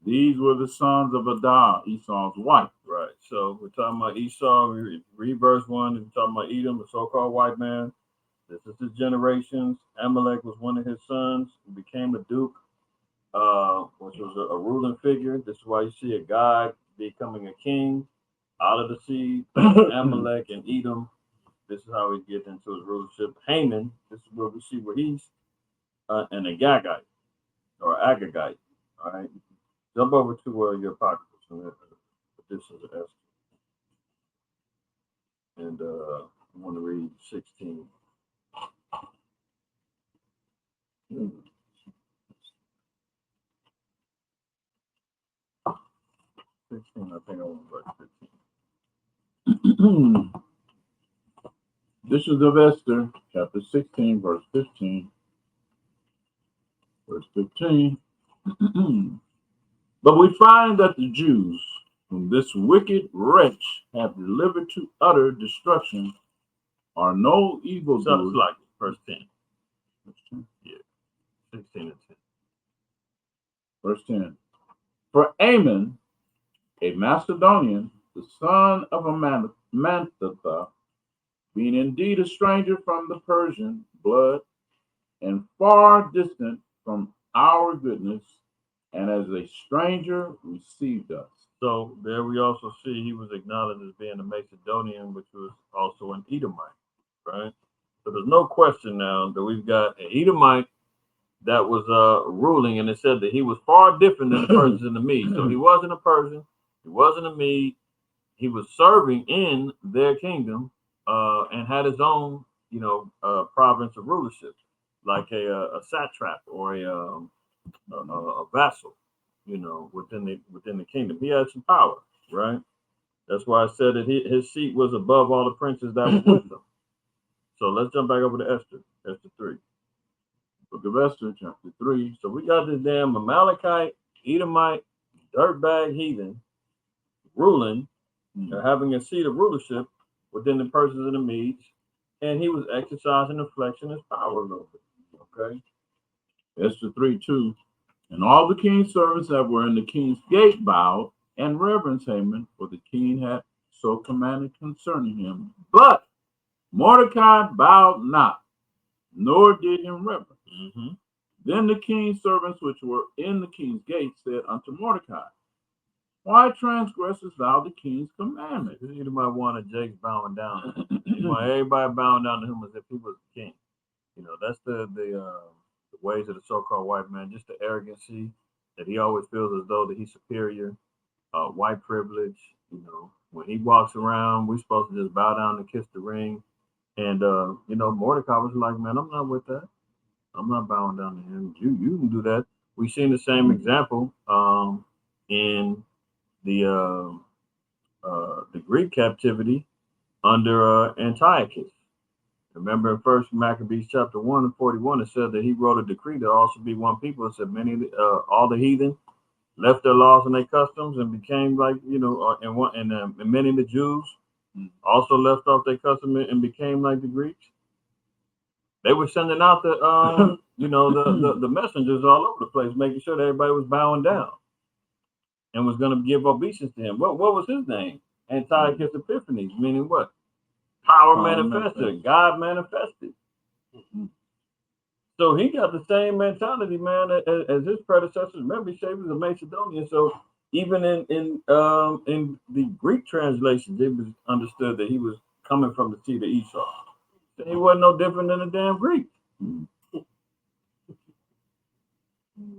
These were the sons of Adah, Esau's wife. Right. So we're talking about Esau. We read verse 1. We're talking about Edom, the so-called white man. This is his generations. Amalek was one of his sons. He became a duke, which was a ruling figure. This is why you see a god becoming a king out of the seed of Amalek and Edom. This is how he gets into his rulership. Haman, this is where we see where he's an Agagite or Agagite. All right. Jump over to your apocryphal. This is Esther. And I want to read 16. 16, I think I want verse 15. This is of Esther, chapter 16, verse 15. Verse 15. But we find that the Jews, whom this wicked wretch have delivered to utter destruction, are no evil Something doers. like it, verse 10. Yeah, 16 and 10. Verse 10. For Ammon, a Macedonian, the son of Amantatha, being indeed a stranger from the Persian blood, and far distant from our goodness, and as a stranger received us. So there we also see he was acknowledged as being a Macedonian, which was also an Edomite, right? So there's no question now that we've got an Edomite that was ruling, and it said that he was far different than the Persians and the Medes. So he wasn't a Persian, he wasn't a Mede, he was serving in their kingdom and had his own, province of rulership, like a satrap or a vassal, within the kingdom. He had some power, right? That's why I said that his seat was above all the princes that were with him. So let's jump back over to Esther 3. Book of Esther, chapter 3. So we got this damn Amalekite, Edomite, dirtbag heathen ruling, having a seat of rulership within the Persians and the Medes, and he was exercising and flexing his power a little bit. Okay. Esther 3:2. And all the king's servants that were in the king's gate bowed and reverenced Haman, for the king had so commanded concerning him. But Mordecai bowed not, nor did him reverence. Mm-hmm. Then the king's servants which were in the king's gate said unto Mordecai, Why transgressest thou the king's commandment? You might want Jake's bowing down. You want everybody bowing down to him as if he was the king. That's the ways of the so-called white man, just the arrogancy that he always feels as though that he's superior, white privilege. When he walks around, we're supposed to just bow down and kiss the ring. And Mordecai was like, man, I'm not with that. I'm not bowing down to him. You can do that. We've seen the same example in the Greek captivity under Antiochus. Remember in First Maccabees chapter 1 and 41, it said that he wrote a decree there also be one people. It said all the heathen left their laws and their customs and became like, and many of the Jews also left off their custom and became like the Greeks. They were sending out the the messengers all over the place, making sure that everybody was bowing down and was going to give obeisance to him. What was his name? Antiochus Epiphanes, meaning what? Power manifested, God manifested. So he got the same mentality, man, as his predecessors. Remember, he was a Macedonian, so even in the Greek translations, it was understood that he was coming from the seed of Esau. He wasn't no different than a damn Greek. And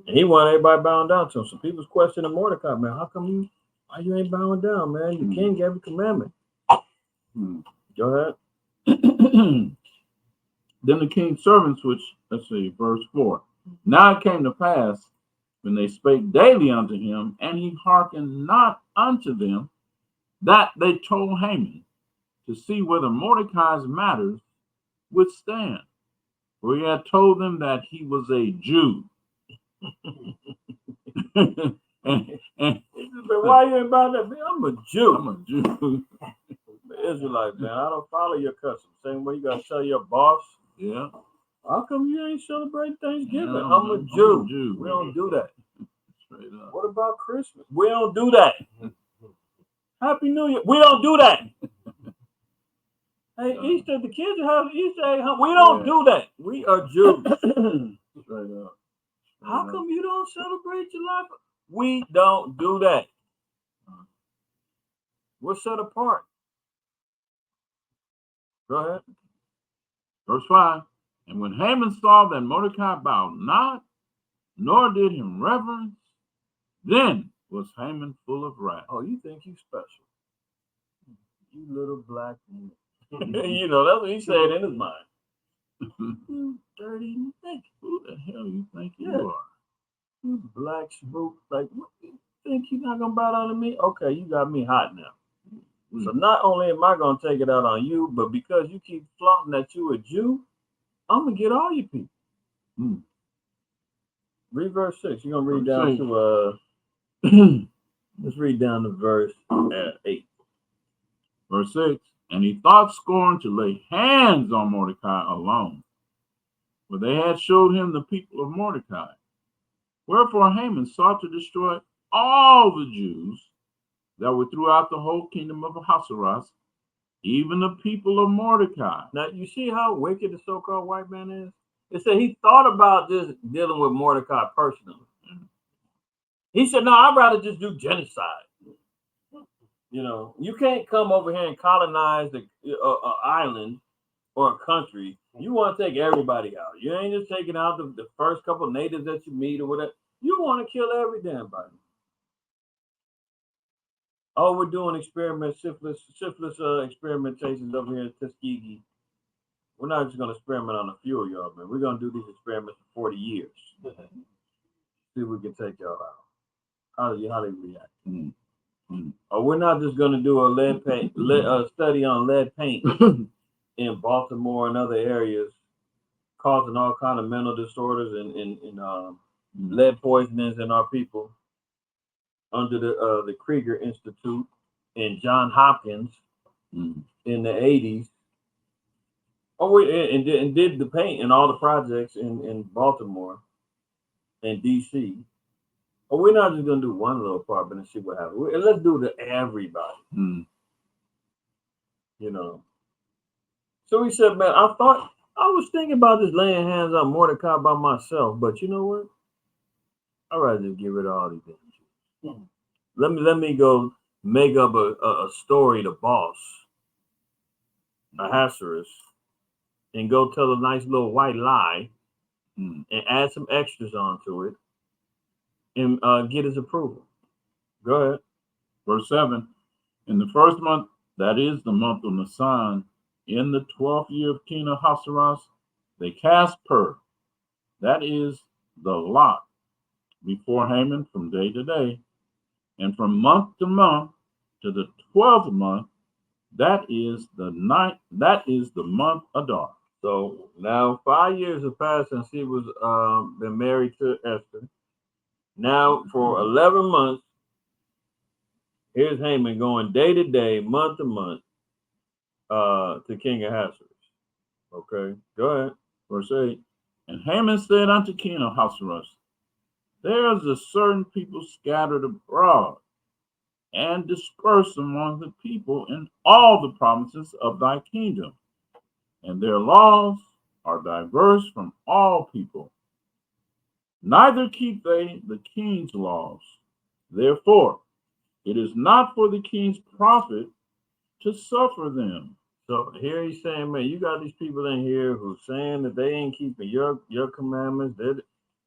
he wanted everybody bowing down to him. So people's questioning Mordecai, man, why you ain't bowing down, man? The king gave a commandment. Go ahead. Then the king's servants, which, let's see, verse 4. Now it came to pass, when they spake daily unto him, and he hearkened not unto them, that they told Haman to see whether Mordecai's matters would stand. For he had told them that he was a Jew. But why you ain't about that? Man, I'm a Jew. I'm a Jew. Israelite, man. I don't follow your customs. Same way you gotta tell your boss. Yeah. How come you ain't celebrating Thanksgiving? Yeah, I'm a Jew. We don't do that. Straight up. What about Christmas? We don't do that. Happy New Year. We don't do that. Hey, Easter, the kids have Easter egg hunt. We don't do that. We are Jews. Straight up. How come you don't celebrate July? We don't do that. We're set apart. Go ahead. Verse 5. And when Haman saw that Mordecai bowed not, nor did him reverence, then was Haman full of wrath. Oh, you think you special? You little black man. That's what he said in his mind. You dirty nigga. Who the hell you think you are? You black spook. Like, what, you think you're not going to bow down to me? Okay, you got me hot now. So not only am I going to take it out on you, but because you keep flaunting that you a Jew, I'm going to get all you people. Read verse 6. You're going to read down to, let's read down to verse 8. Verse 6. And he thought scorn to lay hands on Mordecai alone, for they had showed him the people of Mordecai. Wherefore Haman sought to destroy all the Jews that were throughout the whole kingdom of Ahasuerus, even the people of Mordecai. Now, you see how wicked the so-called white man is? It said he thought about just dealing with Mordecai personally. He said, no, I'd rather just do genocide. You can't come over here and colonize the island or a country. You want to take everybody out. You ain't just taking out the first couple of natives that you meet or whatever. You want to kill every damn body. Oh, we're doing syphilis experimentations over here at Tuskegee. We're not just going to experiment on a few of y'all, man. We're going to do these experiments for 40 years. See if we can take y'all out. How do they react? Or we're not just going to do a study on lead paint in Baltimore and other areas, causing all kind of mental disorders and lead poisonings in our people under the Krieger Institute and John Hopkins in the 80s. Oh, and did the paint in all the projects in Baltimore and DC. But we're not just going to do one little part, and see what happens. Let's do it to everybody. So he said, man, I was thinking about just laying hands on Mordecai by myself, but you know what? I'd rather just give it all these things. Let me go make up a story to boss, Ahasuerus, and go tell a nice little white lie and add some extras onto it and get his approval. Go ahead. Verse 7. In the first month, that is the month of Nisan, in the 12th year of King Ahasuerus, they cast pur, that is the lot, before Haman from day to day, and from month to month to the 12th month, that is the month Adar. So now 5 years have passed since he was been married to Esther. Now for 11 months, here's Haman going day to day, month to month, to King Ahasuerus. Okay, go ahead. Verse 8. And Haman said unto King Ahasuerus, there is a certain people scattered abroad and dispersed among the people in all the provinces of thy kingdom, and their laws are diverse from all people. Neither keep they the king's laws. Therefore, it is not for the king's profit to suffer them. So here he's saying, man, you got these people in here who's saying that they ain't keeping your commandments.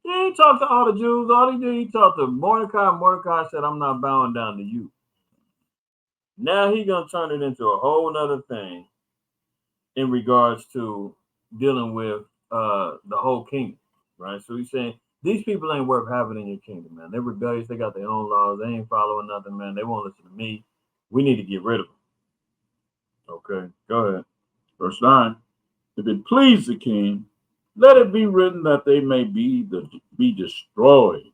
He ain't talked to all the Jews. All he did, he talked to Mordecai. Mordecai said, I'm not bowing down to you. Now he gonna turn it into a whole nother thing in regards to dealing with the whole kingdom, right? So he's saying these people ain't worth having in your kingdom, man. They're rebellious. They got their own laws. They ain't following nothing, man. They won't listen to me. We need to get rid of them. Okay, go ahead. Verse 9. If it please the king, let it be written that they may be destroyed,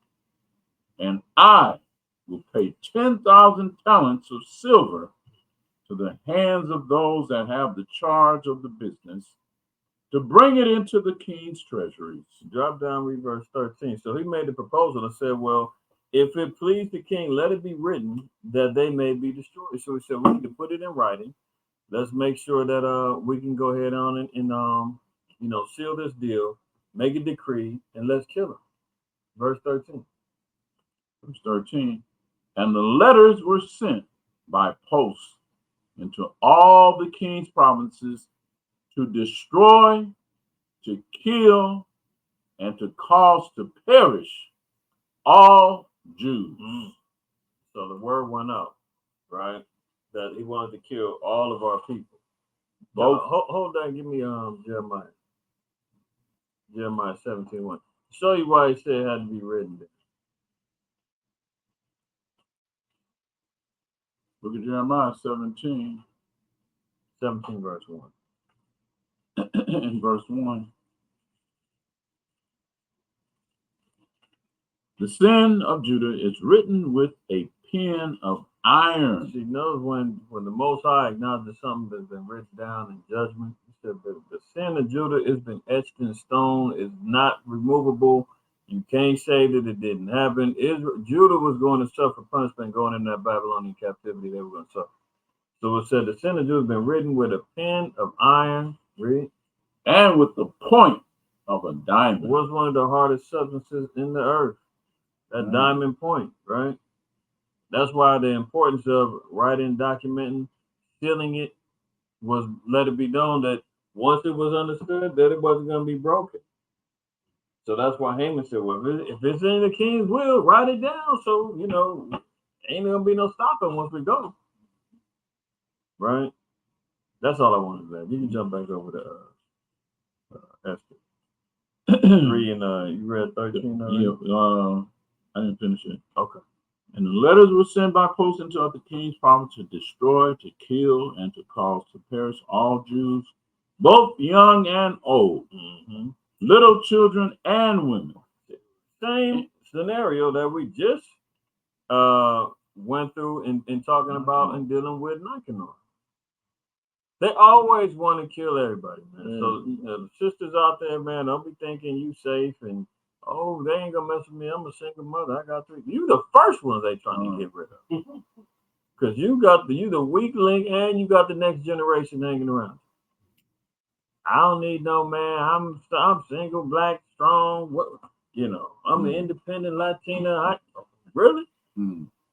and I will pay 10,000 talents of silver to the hands of those that have the charge of the business, to bring it into the king's treasuries. Drop down, read verse 13. So he made the proposal and said, well, if it please the king, let it be written that they may be destroyed. So he said, we need to put it in writing. Let's make sure that we can go ahead on and seal this deal, make a decree, and let's kill him. Verse 13. Verse 13. And the letters were sent by post into all the king's provinces to destroy, to kill, and to cause to perish all Jews. So the word went out, right? That he wanted to kill all of our people. Both. Hold on, give me Jeremiah 17:1. Show you why he said it had to be written there. Look at Jeremiah 17 verse 1. In verse 1. The sin of Judah is written with a pen of iron. See, notice when the Most High acknowledges something that's been written down in judgment, he said the sin of Judah has been etched in stone, is not removable. You can't say that it didn't happen. Judah was going to suffer punishment going into that Babylonian captivity. They were going to suffer. So it said the sin of Judah has been written with a pen of iron. Read. And with the point of a diamond. Was one of the hardest substances in the earth. That diamond point, right? That's why the importance of writing, documenting, sealing it was let it be known that once it was understood that it wasn't going to be broken. So that's why Haman said, well, if it's in the king's will, write it down. So, ain't going to be no stopping once we go. Right? That's all I wanted to say. You can jump back over to Esther. 3 and you read 13 already? Yeah, I didn't finish it. Okay. And the letters were sent by post into the king's province to destroy, to kill, and to cause to perish all Jews, both young and old, little children and women. Same scenario that we just went through in talking about and dealing with Nicanor. They always want to kill everybody, man. So the sisters out there, man, don't be thinking you safe and they ain't gonna mess with me. I'm a single mother. I got 3. You the first ones they trying to get rid of. Because you the weak link and you got the next generation hanging around. I don't need no man. I'm single, black, strong. I'm an independent Latina. Really?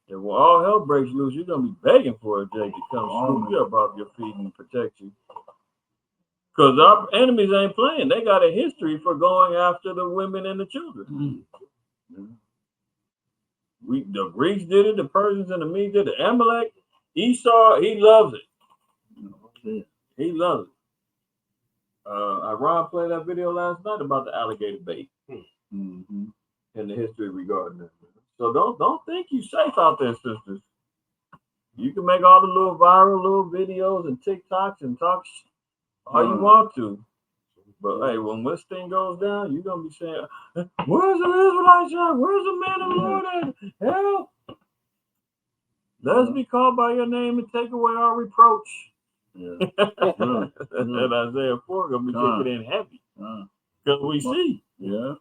If all hell breaks loose, you're gonna be begging for a Jake to come scoop you up off your feet and protect you. Because our enemies ain't playing. They got a history for going after the women and the children. The Greeks did it, the Persians and the Medes did it. Amalek, Esau, he loves it. He loves it. Ron played that video last night about the alligator bait and the history regarding it. So don't think you safe out there, sisters. You can make all the little viral little videos and TikToks and talk all you want to. But hey, when this thing goes down, you're gonna be saying, where's the Israelites at? Where's the man of the Lord at? Help! Let us be called by your name and take away our reproach. And Isaiah 4 gonna be kicking in heavy. Because we see. Yeah.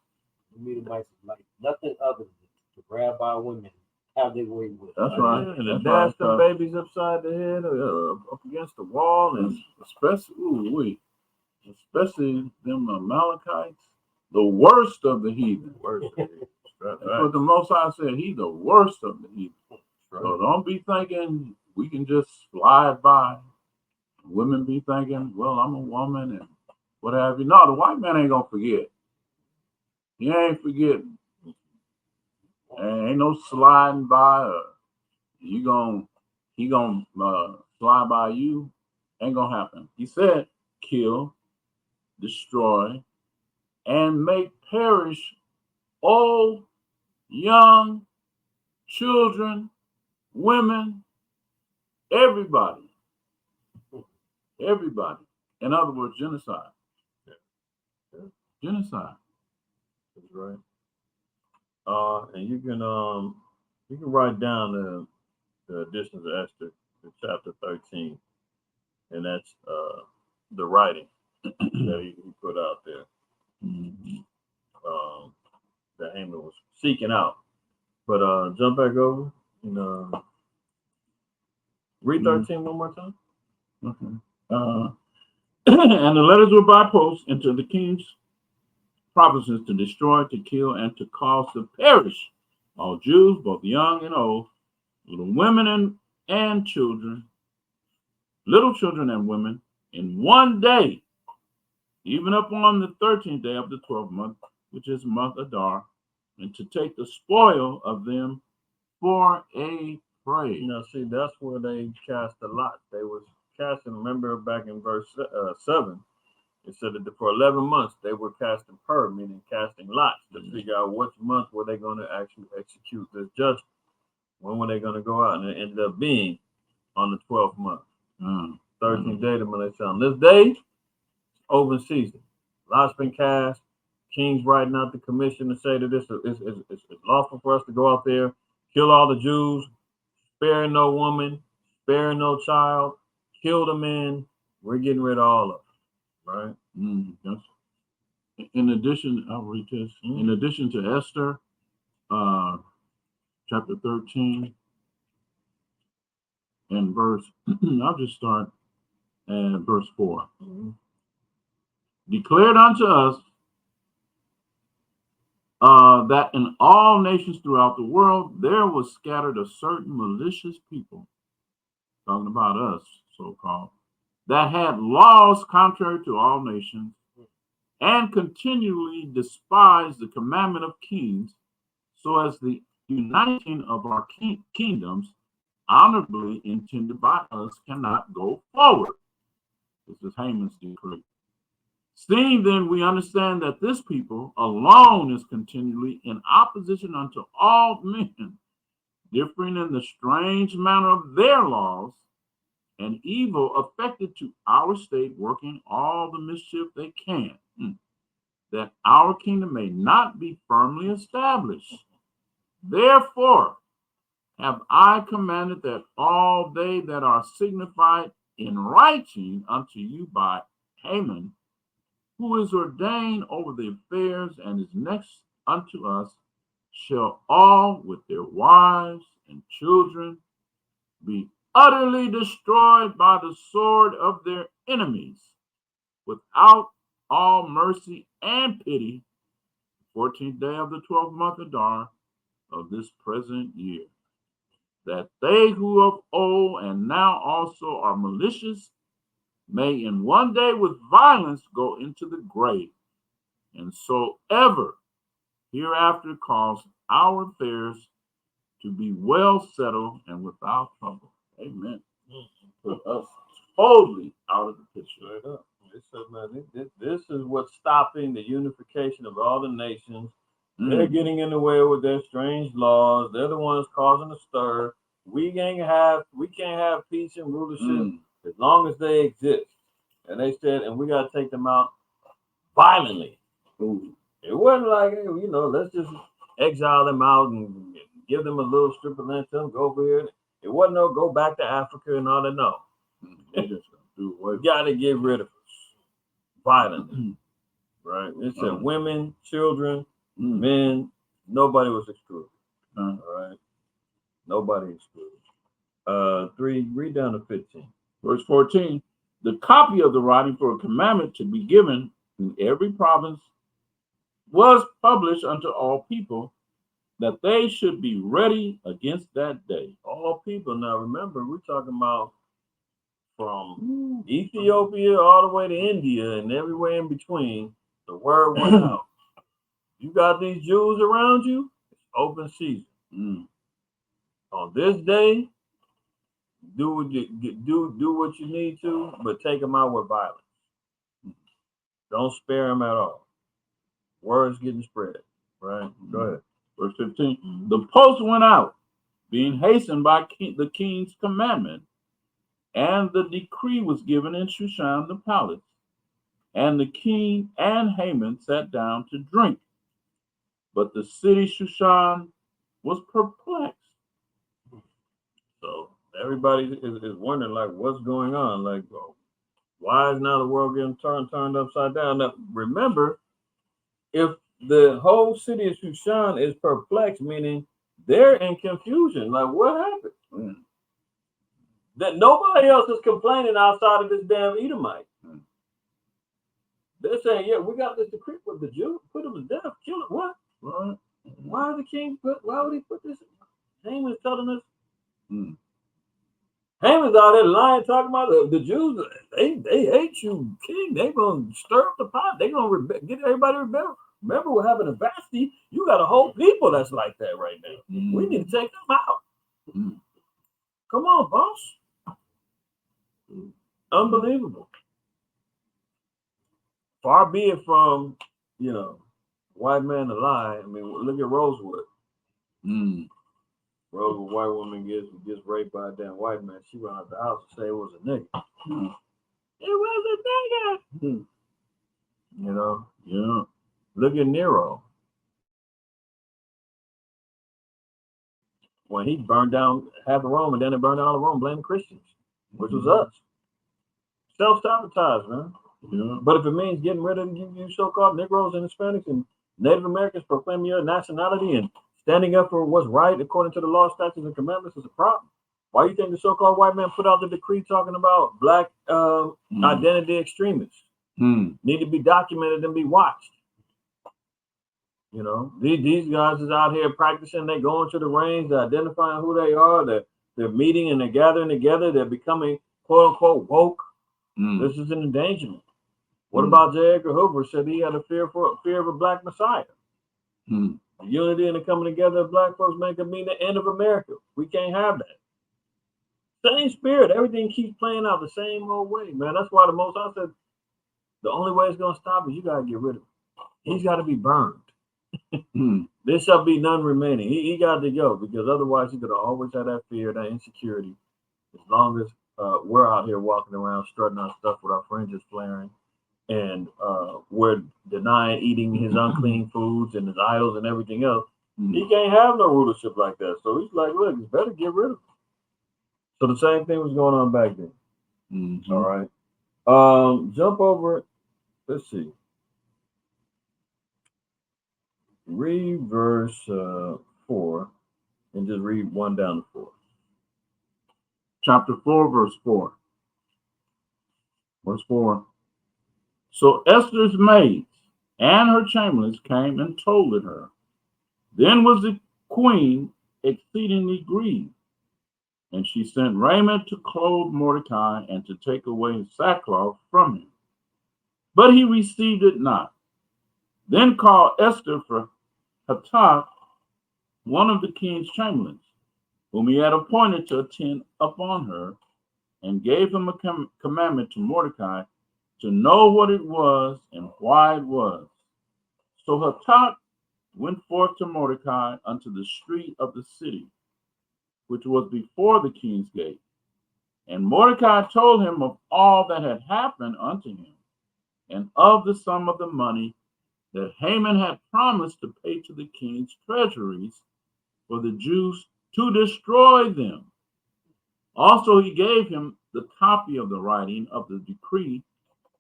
The Midianites like nothing other than to grab our women, have their way with. That's right. Yeah, and That's dash right. them babies upside the head up against the wall. And especially them Amalekites, the worst of the heathen. worse. That's what the Most High said. He's the worst of the heathen. Right. So don't be thinking we can just slide by. Women be thinking, well, I'm a woman and what have you. No, the white man ain't gonna forget. He ain't forgetting. Ain't no sliding by. He gonna slide by you. Ain't gonna happen. He said, kill, destroy, and make perish old, young, children, women, everybody. Everybody. In other words, genocide. Yeah. Genocide. That's right. And you can write down the additions of Esther to chapter 13, and that's the writing that he put out there. Mm-hmm. That Haman was seeking out. But jump back over and read 13 one more time. Okay. And the letters were by post into the king's provinces to destroy, to kill, and to cause to perish all Jews, both young and old, little women and children, little children and women, in one day, even upon the 13th day of the 12th month, which is month Adar, and to take the spoil of them for a prey. Now, see, that's where they cast the lot. They was casting. Remember back in verse 7, it said that for 11 months they were casting meaning casting lots to figure out which month were they going to actually execute this judgment. When were they going to go out? And it ended up being on the 12th month. 13th day, the Military. On this day, open season. Lots been cast. King's writing out the commission to say that it's lawful for us to go out there, kill all the Jews, sparing no woman, sparing no child, kill the men. We're getting rid of all of them, right? Yes. In addition, I'll read this. In addition to Esther, chapter 13 and verse, I'll just start at verse 4. Declared unto us that in all nations throughout the world there was scattered a certain malicious people, talking about us, so-called, that had laws contrary to all nations, and continually despised the commandment of kings, so as the uniting of our kingdoms, honorably intended by us, cannot go forward. This is Haman's decree. Seeing then we understand that this people alone is continually in opposition unto all men, differing in the strange manner of their laws, and evil affected to our state, working all the mischief they can, that our kingdom may not be firmly established. Therefore have I commanded that all they that are signified in writing unto you by Haman, who is ordained over the affairs and is next unto us, shall all with their wives and children be utterly destroyed by the sword of their enemies, without all mercy and pity, 14th day of the 12th month Adar of this present year, that they who of old and now also are malicious may in one day with violence go into the grave, and so ever hereafter cause our affairs to be well settled and without trouble. Amen. Put us totally out of the picture. Straight up. They said, man, this is what's stopping the unification of all the nations. They're getting in the way with their strange laws. They're the ones causing a stir. We can't have peace and rulership as long as they exist. And they said, and we got to take them out violently. It wasn't like, let's just exile them out and give them a little strip of land, tell them go over here. It wasn't no go back to Africa and all that. No. They just do We got to get rid of us violently. right? It said women, children, men, nobody was excluded. All right, nobody excluded. 3, read down to 15. Verse 14. The copy of the writing for a commandment to be given in every province was published unto all people, that they should be ready against that day. All people. Now remember, we're talking about from Ethiopia all the way to India and everywhere in between. The word went out. You got these Jews around you, it's open season. On this day, do what you need to, but take them out with violence. Don't spare them at all. Word's getting spread, right? Go ahead. Verse 15. The post went out, being hastened by the king's commandment, and the decree was given in Shushan the palace. And the king and Haman sat down to drink. But the city Shushan was perplexed. So everybody is wondering, like, what's going on? Like, why is now the world getting turned upside down? Now, remember, if the whole city of Shushan is perplexed, meaning they're in confusion. Like, what happened? That nobody else is complaining outside of this damn Edomite. They're saying, yeah, we got this decree with the Jews, put them to death, kill it. What? Why the king why would he put this? Haman's telling us. Haman's out there lying, talking about the Jews. They hate you, king. They gonna stir up the pot. They gonna get everybody rebel. Remember what happened to Vashti? You got a whole people that's like that right now. We need to take them out. Come on, boss. Unbelievable. Far be it from, white man to lie. I mean, look at Rosewood. Rosewood, white woman gets raped by a damn white man. She went out the house and say it was a nigga. It was a nigga. Yeah. Look at Nero. When he burned down half of Rome and then it burned down all of Rome, blaming Christians, which was us. Self-sabotage, man. Yeah. But if it means getting rid of you so-called Negroes and Hispanics and Native Americans proclaiming your nationality and standing up for what's right according to the law, statutes, and commandments is a problem. Why do you think the so-called white man put out the decree talking about black identity extremists? Need to be documented and be watched. These guys is out here practicing. They going to the range, they're identifying who they are. They're meeting and they're gathering together. They're becoming quote unquote woke. This is an endangerment. What about J. Edgar Hoover said he had a fear of a black messiah? The unity and the coming together of black folks make it mean the end of America. We can't have that. Same spirit. Everything keeps playing out the same old way, man. That's why the Most High said the only way it's gonna stop is you gotta get rid of him. He's got to be burned. There shall be none remaining. He got to go, because otherwise he's gonna always have that fear, that insecurity, as long as we're out here walking around strutting our stuff with our fringes flaring, and we're denying eating his unclean foods and his idols and everything else. He can't have no rulership like that. So he's like, look, it's better get rid of him. So the same thing was going on back then. All right. Jump over. Let's see. Read verse 4 and just read 1 down to 4. Chapter 4, verse 4. Verse 4. So Esther's maids and her chamberlains came and told it her. Then was the queen exceedingly grieved, and she sent raiment to clothe Mordecai and to take away his sackcloth from him. But he received it not. Then called Esther for Hathach, one of the king's chamberlains, whom he had appointed to attend upon her, and gave him a commandment to Mordecai to know what it was and why it was. So Hathach went forth to Mordecai unto the street of the city, which was before the king's gate. And Mordecai told him of all that had happened unto him, and of the sum of the money that Haman had promised to pay to the king's treasuries for the Jews to destroy them. Also he gave him the copy of the writing of the decree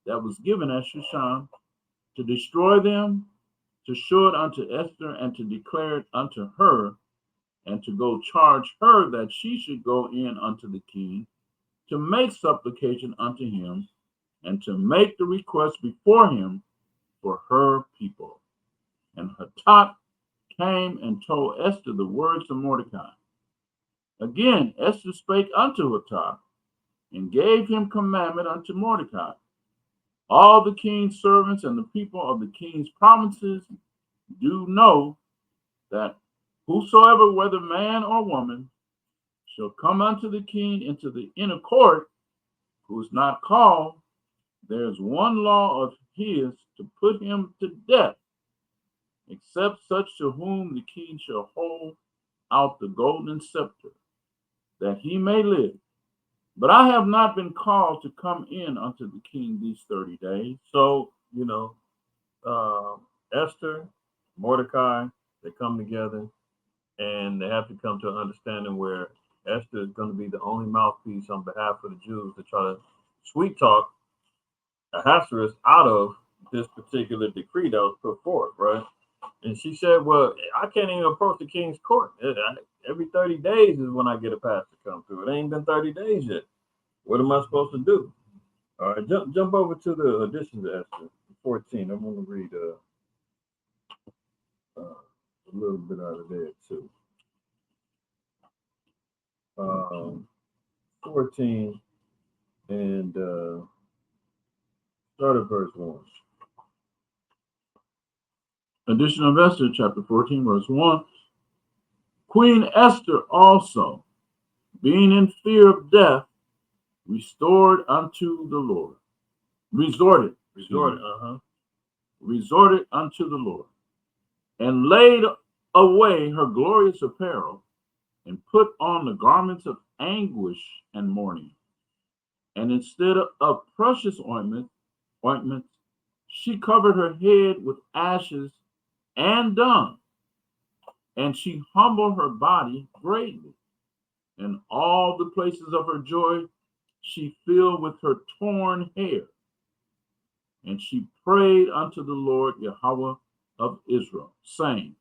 that was given at Shushan to destroy them, to show it unto Esther, and to declare it unto her, and to go charge her that she should go in unto the king, to make supplication unto him, and to make the request before him for her people. And Hatak came and told Esther the words of Mordecai. Again Esther spake unto Hatak, and gave him commandment unto Mordecai. All the king's servants and the people of the king's provinces do know that whosoever, whether man or woman, shall come unto the king into the inner court, who is not called, there is one law of his to put him to death, except such to whom the king shall hold out the golden scepter, that he may live. But I have not been called to come in unto the king these 30 days. So, Esther, Mordecai, they come together and they have to come to an understanding where Esther is going to be the only mouthpiece on behalf of the Jews to try to sweet talk Ahasuerus out of this particular decree that was put forth, right? And she said, well, I can't even approach the king's court. Every 30 days is when I get a pass to come through. It ain't been 30 days yet. What am I supposed to do? All right, jump over to the addition to Esther 14. I want to read a little bit out of there too. 14 and start at verse 1. Edition of Esther, chapter 14, verse 1. Queen Esther also, being in fear of death, resorted unto the Lord, and laid away her glorious apparel, and put on the garments of anguish and mourning. And instead of precious ointments, she covered her head with ashes and dung, and she humbled her body greatly. And all the places of her joy she filled with her torn hair. And she prayed unto the Lord Yahweh of Israel, saying,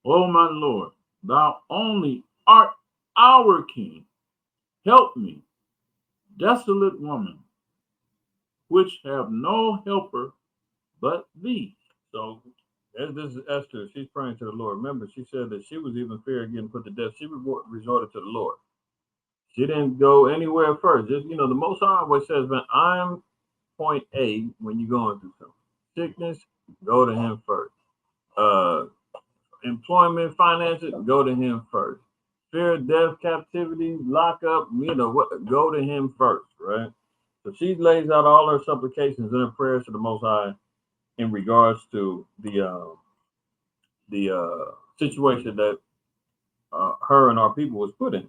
O my Lord, thou only art our king. Help me, desolate woman, which have no helper but thee. So this is Esther. She's praying to the Lord. Remember, she said that she was even feared getting put to death. She resorted to the Lord. She didn't go anywhere first. Just, the Most High always says, man, I'm point A when you're going through something. Sickness, go to him first. Employment, finances, go to him first. Fear, death, captivity, lockup, go to him first, right? So she lays out all her supplications and her prayers to the Most High in regards to the situation that her and our people was put in.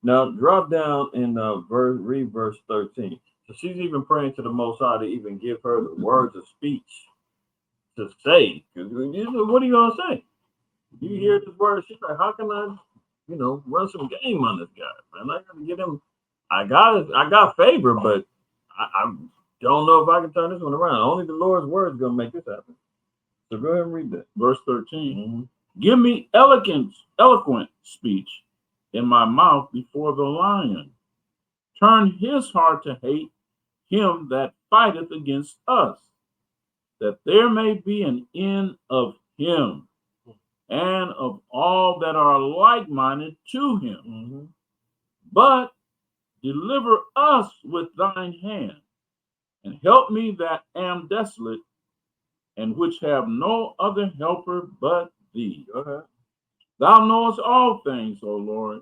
Now, drop down and read verse 13. So she's even praying to the Most High to even give her the words of speech to say. Because what are you going to say? You hear this word, she's like, how can I, run some game on this guy, man? I got to get him. I got favor, but I don't know if I can turn this one around. Only the Lord's word is going to make this happen. So go ahead and read that. Verse 13. Mm-hmm. Give me eloquent speech in my mouth before the lion. Turn his heart to hate him that fighteth against us, that there may be an end of him and of all that are like-minded to him. Mm-hmm. But deliver us with thine hand, and help me that am desolate, and which have no other helper but thee. Okay. Thou knowest all things, O Lord.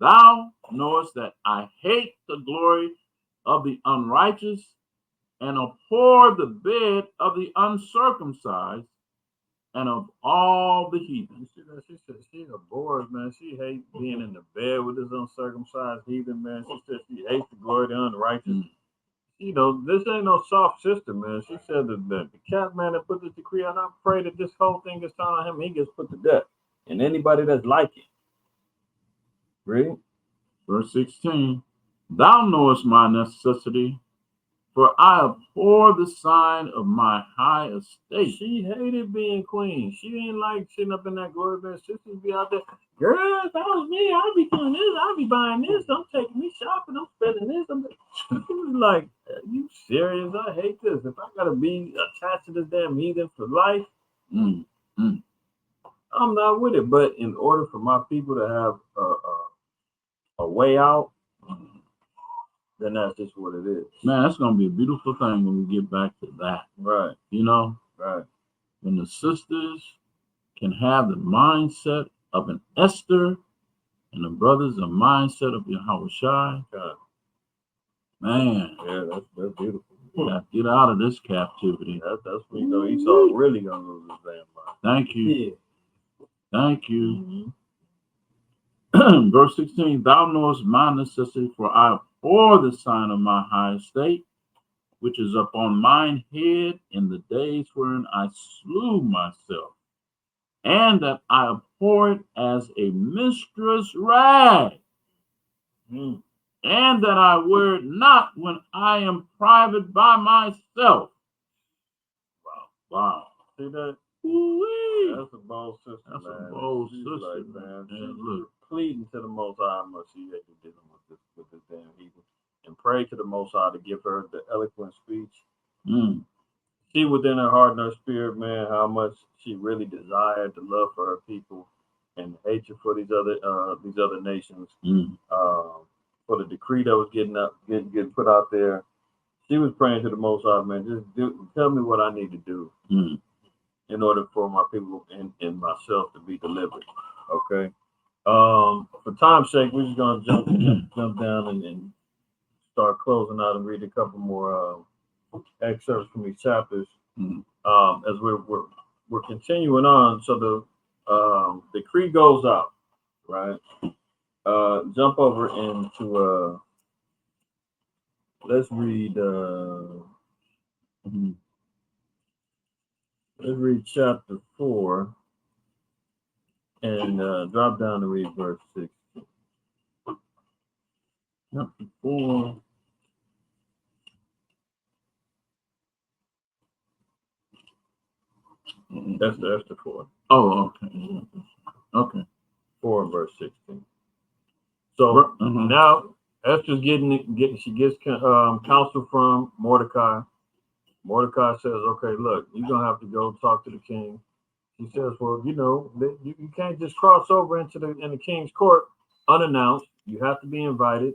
Thou knowest that I hate the glory of the unrighteous, and abhor the bed of the uncircumcised, and of all the heathen. She said she abhors, man. She hates being in the bed with this uncircumcised heathen, man. She said she hates the glory of the unrighteous. Mm-hmm. This ain't no soft sister, man. She said that the cat man that put this decree out, I pray that this whole thing gets found on him, he gets put to death. And anybody that's like it. Read. Verse 16. Thou knowest my necessity, for I abhor the sign of my high estate. She hated being queen. She didn't like sitting up in that glory bed. Sisters be out there, girl, if that was me, I'd be doing this. I'd be buying this. I'm taking me shopping. I'm spending this. She was like, are you serious? I hate this. If I gotta be attached to this damn heathen for life, Mm, mm. I'm not with it. But in order for my people to have a way out, then that's just what it is. Man, that's going to be a beautiful thing when we get back to that. Right, You know, right. when the sisters can have the mindset of an Esther and the brothers the mindset of Yahushua, God. man, Yeah, that's beautiful. we got to get out of this captivity. That's when you know Esau really gonna lose his damn mind. Thank you. Yeah. Thank you. Mm-hmm. Verse 16, thou knowest my necessity, for I abhor the sign of my high estate, which is upon mine head in the days wherein I slew myself, and that I abhor it as a mistress rag, Mm. and that I wear it not when I am private by myself. Wow. See that? Ooh-wee. That's a bold sister, That's man. a bold She's sister, like, man, man. she's Look. pleading to the Most High how much she had to dealing with this damn heathen, and pray to the Most High to give her the eloquent speech. Mm. See within her heart and her spirit, man, how much she really desired the love for her people and hatred for these other nations. Mm. For the decree that was getting put out there, she was praying to the Most High, man. Tell me what I need to do in order for my people and myself to be delivered. Okay. For time's sake, we're just gonna jump down and start closing out and read a couple more excerpts from these chapters. As we're continuing on. So the decree goes out, right? Jump over into let's read chapter 4 and drop down to read verse 6. Chapter 4. That's the 4. Oh, okay. Okay. 4 and verse 16. So now Esther's she gets counsel from Mordecai. Mordecai says, okay, look, you're going to have to go talk to the king. He says, well, you can't just cross over in the king's court unannounced. You have to be invited.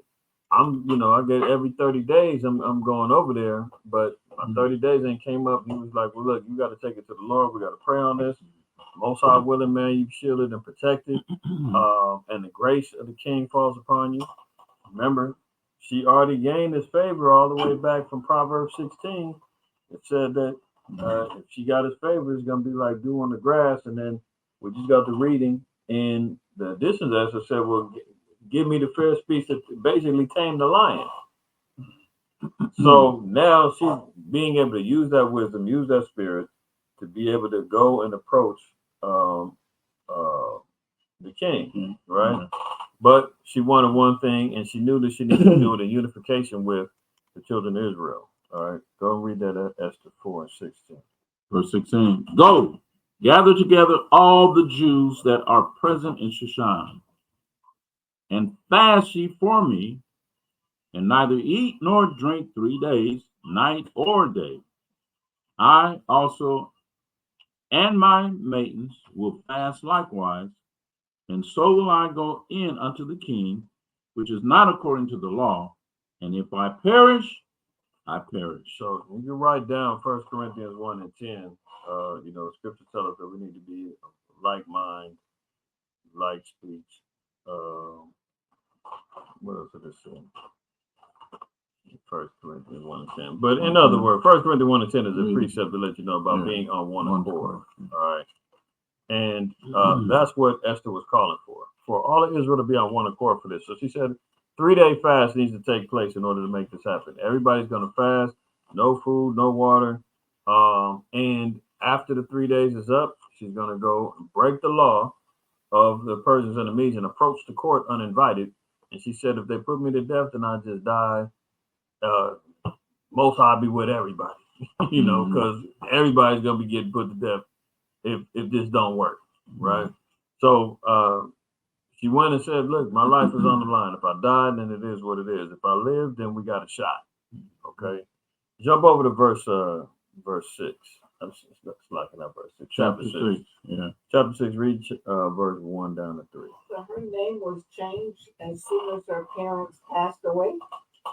I get every 30 days I'm going over there, but my 30 days ain't came up. He was like, well, look, you got to take it to the Lord. We got to pray on this. Most High willing, man, you shielded and protected, and the grace of the king falls upon you. Remember, she already gained his favor all the way back from Proverbs 16. It said that if she got his favor, it's gonna be like dew on the grass. And then we just got the reading, and the additions Esther said, well, give me the fair speech that basically tamed the lion. So now she's being able to use that wisdom, use that spirit to be able to go and approach the king, right? But she wanted one thing, and she knew that she needed to do it in unification with the children of Israel. All right, go and read that at Esther 4 and 16. Verse 16. Go, gather together all the Jews that are present in Shushan, and fast ye for me, and neither eat nor drink 3 days, night or day. I also and my maidens will fast likewise, and so will I go in unto the king, which is not according to the law. And if I perish, I perish. So when you write down 1 Corinthians 1 and 10, scripture tells us that we need to be like mind, like speech. What else did it say? 1 Corinthians 1 and 10. But in other words, 1 Corinthians 1 and 10 is a precept to let you know about being on one accord. All right. And that's what Esther was calling for all of Israel to be on one accord for this. So she said 3-day fast needs to take place in order to make this happen. Everybody's going to fast, no food, no water. And after the 3 days is up, she's going to go break the law of the Persians and the Medes and approach the court uninvited. And she said, if they put me to death, then I just die. Most Most High be with everybody, you know, because everybody's gonna be getting put to death if this don't work, right? So she went and said, "Look, my life is on the line. If I die, then it is what it is. If I live, then we got a shot." Okay. Jump over to verse 6. I'm slacking up verse 6. Chapter 6. Yeah. Chapter 6, read verse 1 down to 3. So her name was changed as soon as her parents passed away.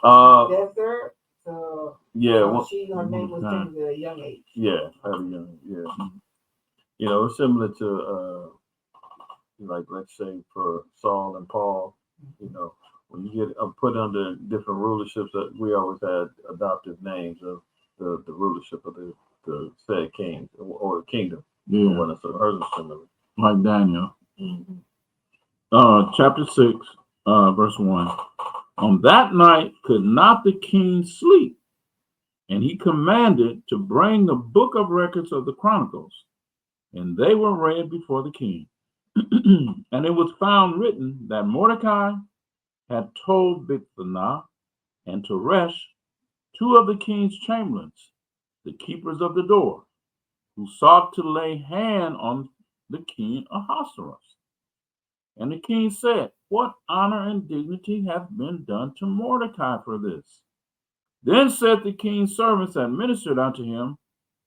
Desert. So Yeah. her name was changed at a young age. Yeah, at a young, yeah. You know, it's similar to like, let's say for Saul and Paul, you know, when you get put under different rulerships, we always had adoptive names of the rulership of the said kings or kingdom. Yeah. Or what, so hers is similar. Like Daniel. Chapter 6, verse 1. On that night could not the king sleep, and he commanded to bring the book of records of the Chronicles, and they were read before the king. And it was found written that Mordecai had told Bigthana and Teresh, two of the king's chamberlains, the keepers of the door, who sought to lay hand on the king Ahasuerus. And the king said, "What honor and dignity hath been done to Mordecai for this?" Then said the king's servants that ministered unto him,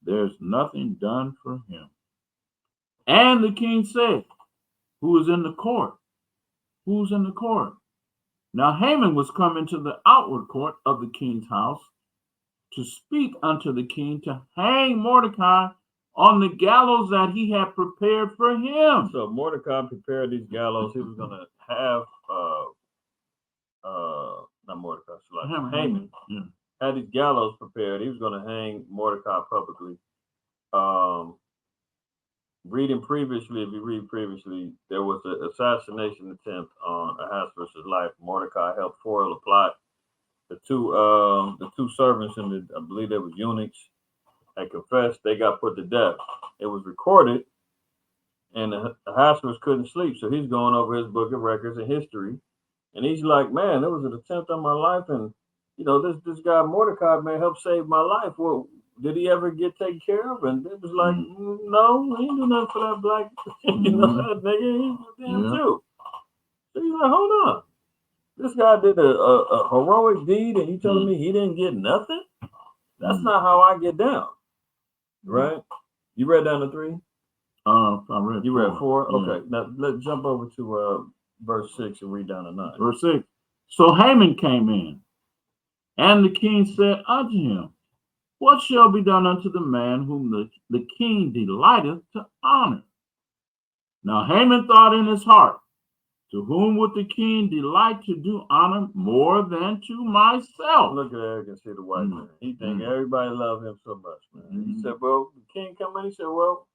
"There's nothing done for him." And the king said, "Who is in the court? Who's in the court?" Now Haman was come into the outward court of the king's house to speak unto the king to hang Mordecai on the gallows that he had prepared for him. So Mordecai prepared these gallows. He was going to have not Mordecai, Haman had these gallows prepared. He was going to hang Mordecai publicly. Reading previously, if you read previously, there was an assassination attempt on Ahasuerus' life. Mordecai helped foil a plot. The two servants I believe they were eunuchs, had confessed. They got put to death. It was recorded, and Ahasuerus couldn't sleep, so he's going over his book of records and history, and he's like, "Man, there was an attempt on my life, and you know this guy Mordecai, man, helped save my life. Well, did he ever get taken care of?" And it was like, "No, he didn't do nothing for that black, you know, that nigga. He was damn too." So he's like, "Hold on, this guy did a heroic deed, and you telling me he didn't get nothing? That's not how I get down, right?" You read down to 3. I read. You read 4. Yeah. Okay, now let's jump over to verse 6 and read down to 9. Verse 6. So Haman came in, and the king said unto him, "What shall be done unto the man whom the king delighteth to honor?" Now Haman thought in his heart, "To whom would the king delight to do honor more than to myself?" Look at Eric and see the white man. He think everybody love him so much, man. He said, "Well, the king come in." He said, "Well,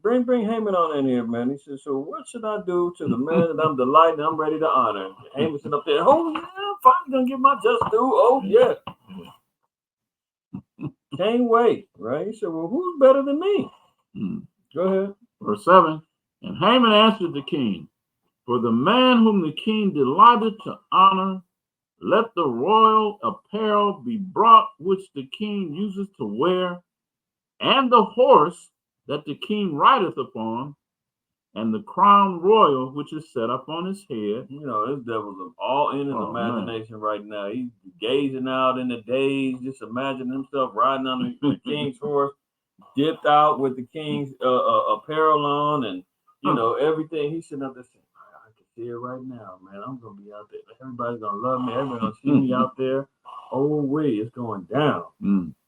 bring Haman on in here, man." He said, "So what should I do to the man that I'm delighted, I'm ready to honor?" And Haman sitting up there, "Oh yeah, I'm finally gonna get my just due. Oh yeah, can't wait." Right? He said, "Well, who's better than me?" Go ahead. Verse 7. And Haman answered the king, "For the man whom the king delighted to honor, let the royal apparel be brought which the king uses to wear, and the horse that the king rideth upon, and the crown royal which is set up on his head." You know, this devil's all in his imagination right now. He's gazing out in the days, just imagining himself riding on the king's horse, dipped out with the king's apparel on, and you know everything. He's sitting up there saying, "I can see it right now, man. I'm gonna be out there. Everybody's gonna love me. Everybody's gonna see me out there. Oh wait, it's going down."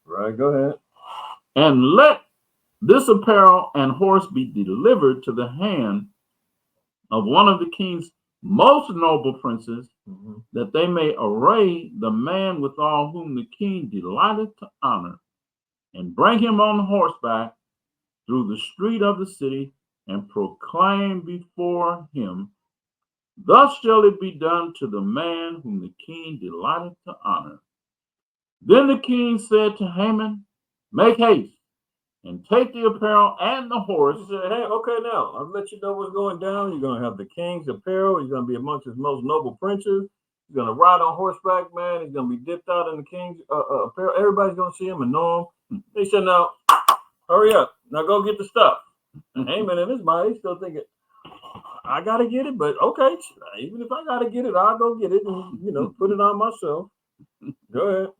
Right? Go ahead. And let this apparel and horse be delivered to the hand of one of the king's most noble princes, that they may array the man withal whom the king delighted to honor, and bring him on horseback through the street of the city, and proclaim before him, "Thus shall it be done to the man whom the king delighted to honor." Then the king said to Haman, "Make haste, and take the apparel and the horse." He said, "Hey, okay, now I'll let you know what's going down. You're gonna have the king's apparel. He's gonna be amongst his most noble princes. He's He's gonna ride on horseback, man. He's gonna be dipped out in the king's apparel. Everybody's gonna see him and know him. They said, "Now, hurry up! Now go get the stuff." And Haman in his mind, he's still thinking, "I gotta get it, but okay, even if I gotta get it, I'll go get it and put it on myself." Go ahead.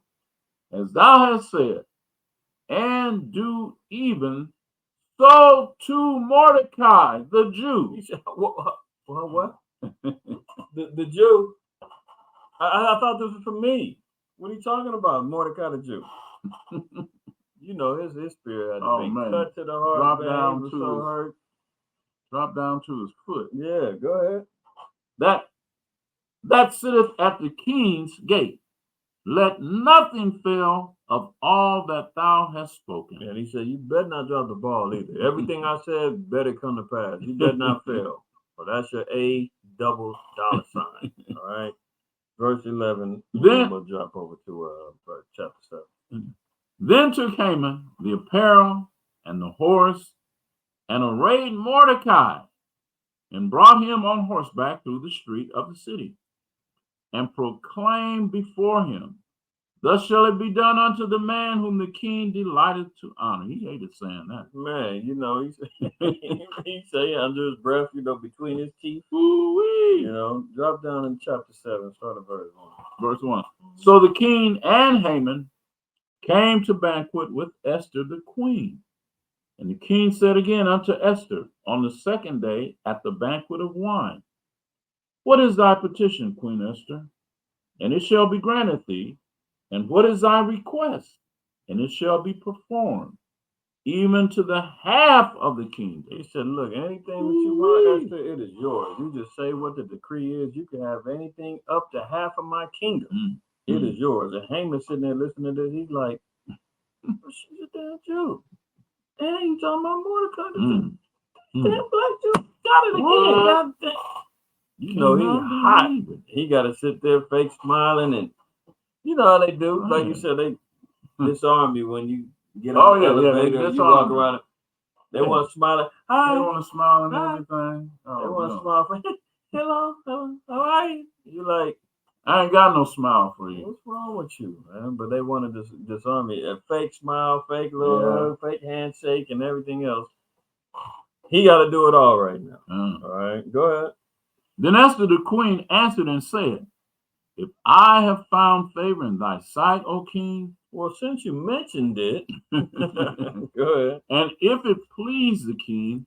As thou hast said, and do even so to Mordecai the Jew. He said, "What? the Jew? I thought this was for me. What are you talking about, Mordecai the Jew?" His spirit had to be cut to the heart. Drop man. down He was to so his, hurt. Drop down to his foot. Yeah, go ahead. That sitteth at the king's gate. Let nothing fail of all that thou hast spoken. And he said, "You better not drop the ball either. Everything I said better come to pass. You better not fail." Well, that's your $A $sign. All right. Verse 11. Then we'll drop over to chapter 7. Then took Haman the apparel and the horse, and arrayed Mordecai, and brought him on horseback through the street of the city, and proclaimed before him, "Thus shall it be done unto the man whom the king delighted to honor." He hated saying that. Man, he say under his breath, between his teeth. Ooh-wee. Drop down in chapter 7, start at verse 1. Verse 1. So the king and Haman came to banquet with Esther the queen. And the king said again unto Esther on the second day at the banquet of wine, "What is thy petition, Queen Esther? And it shall be granted thee. And what is thy request? And it shall be performed, even to the half of the kingdom." He said, "Look, anything that you want, Esther, it is yours. You just say what the decree is. You can have anything up to half of my kingdom. It is yours." And Haman's sitting there listening to this. He's like, "She's a damn Jew. And you talking about Mordecai? Damn black Jew got it again. God, he's hot. He got to sit there fake smiling, and you know how they do. Like you said, they disarm you when you get on the elevator. You walk around. They want to smile. Hi. They want to smile and everything. They want to smile for hello, how are you? You like, I ain't got no smile for you. What's wrong with you, man? But they want to disarm me. A fake smile, fake little hug, fake handshake, and everything else. He got to do it all right now. All right, go ahead. Then Esther the queen answered and said, "If I have found favor in thy sight, O king." Well, since you mentioned it, go ahead. "And if it please the king,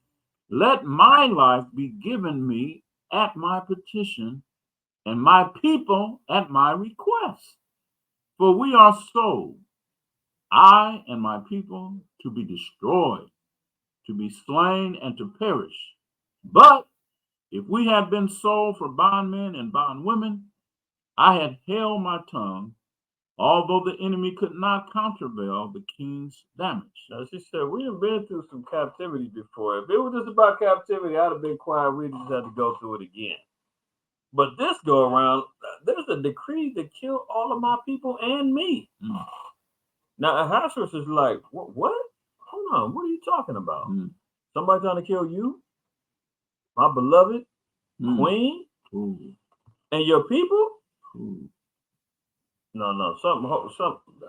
let my life be given me at my petition, and my people at my request. For we are sold, I and my people, to be destroyed, to be slain, and to perish. But if we had been sold for bondmen and bondwomen, I had held my tongue, although the enemy could not countervail the king's damage." As she said, we have been through some captivity before. If it was just about captivity, I'd have been quiet. We just had to go through it again. But this go around, there's a decree to kill all of my people and me. Now, Ahasuerus is like, what? Hold on, what are you talking about? Somebody trying to kill you? My beloved queen? And your people? No, something.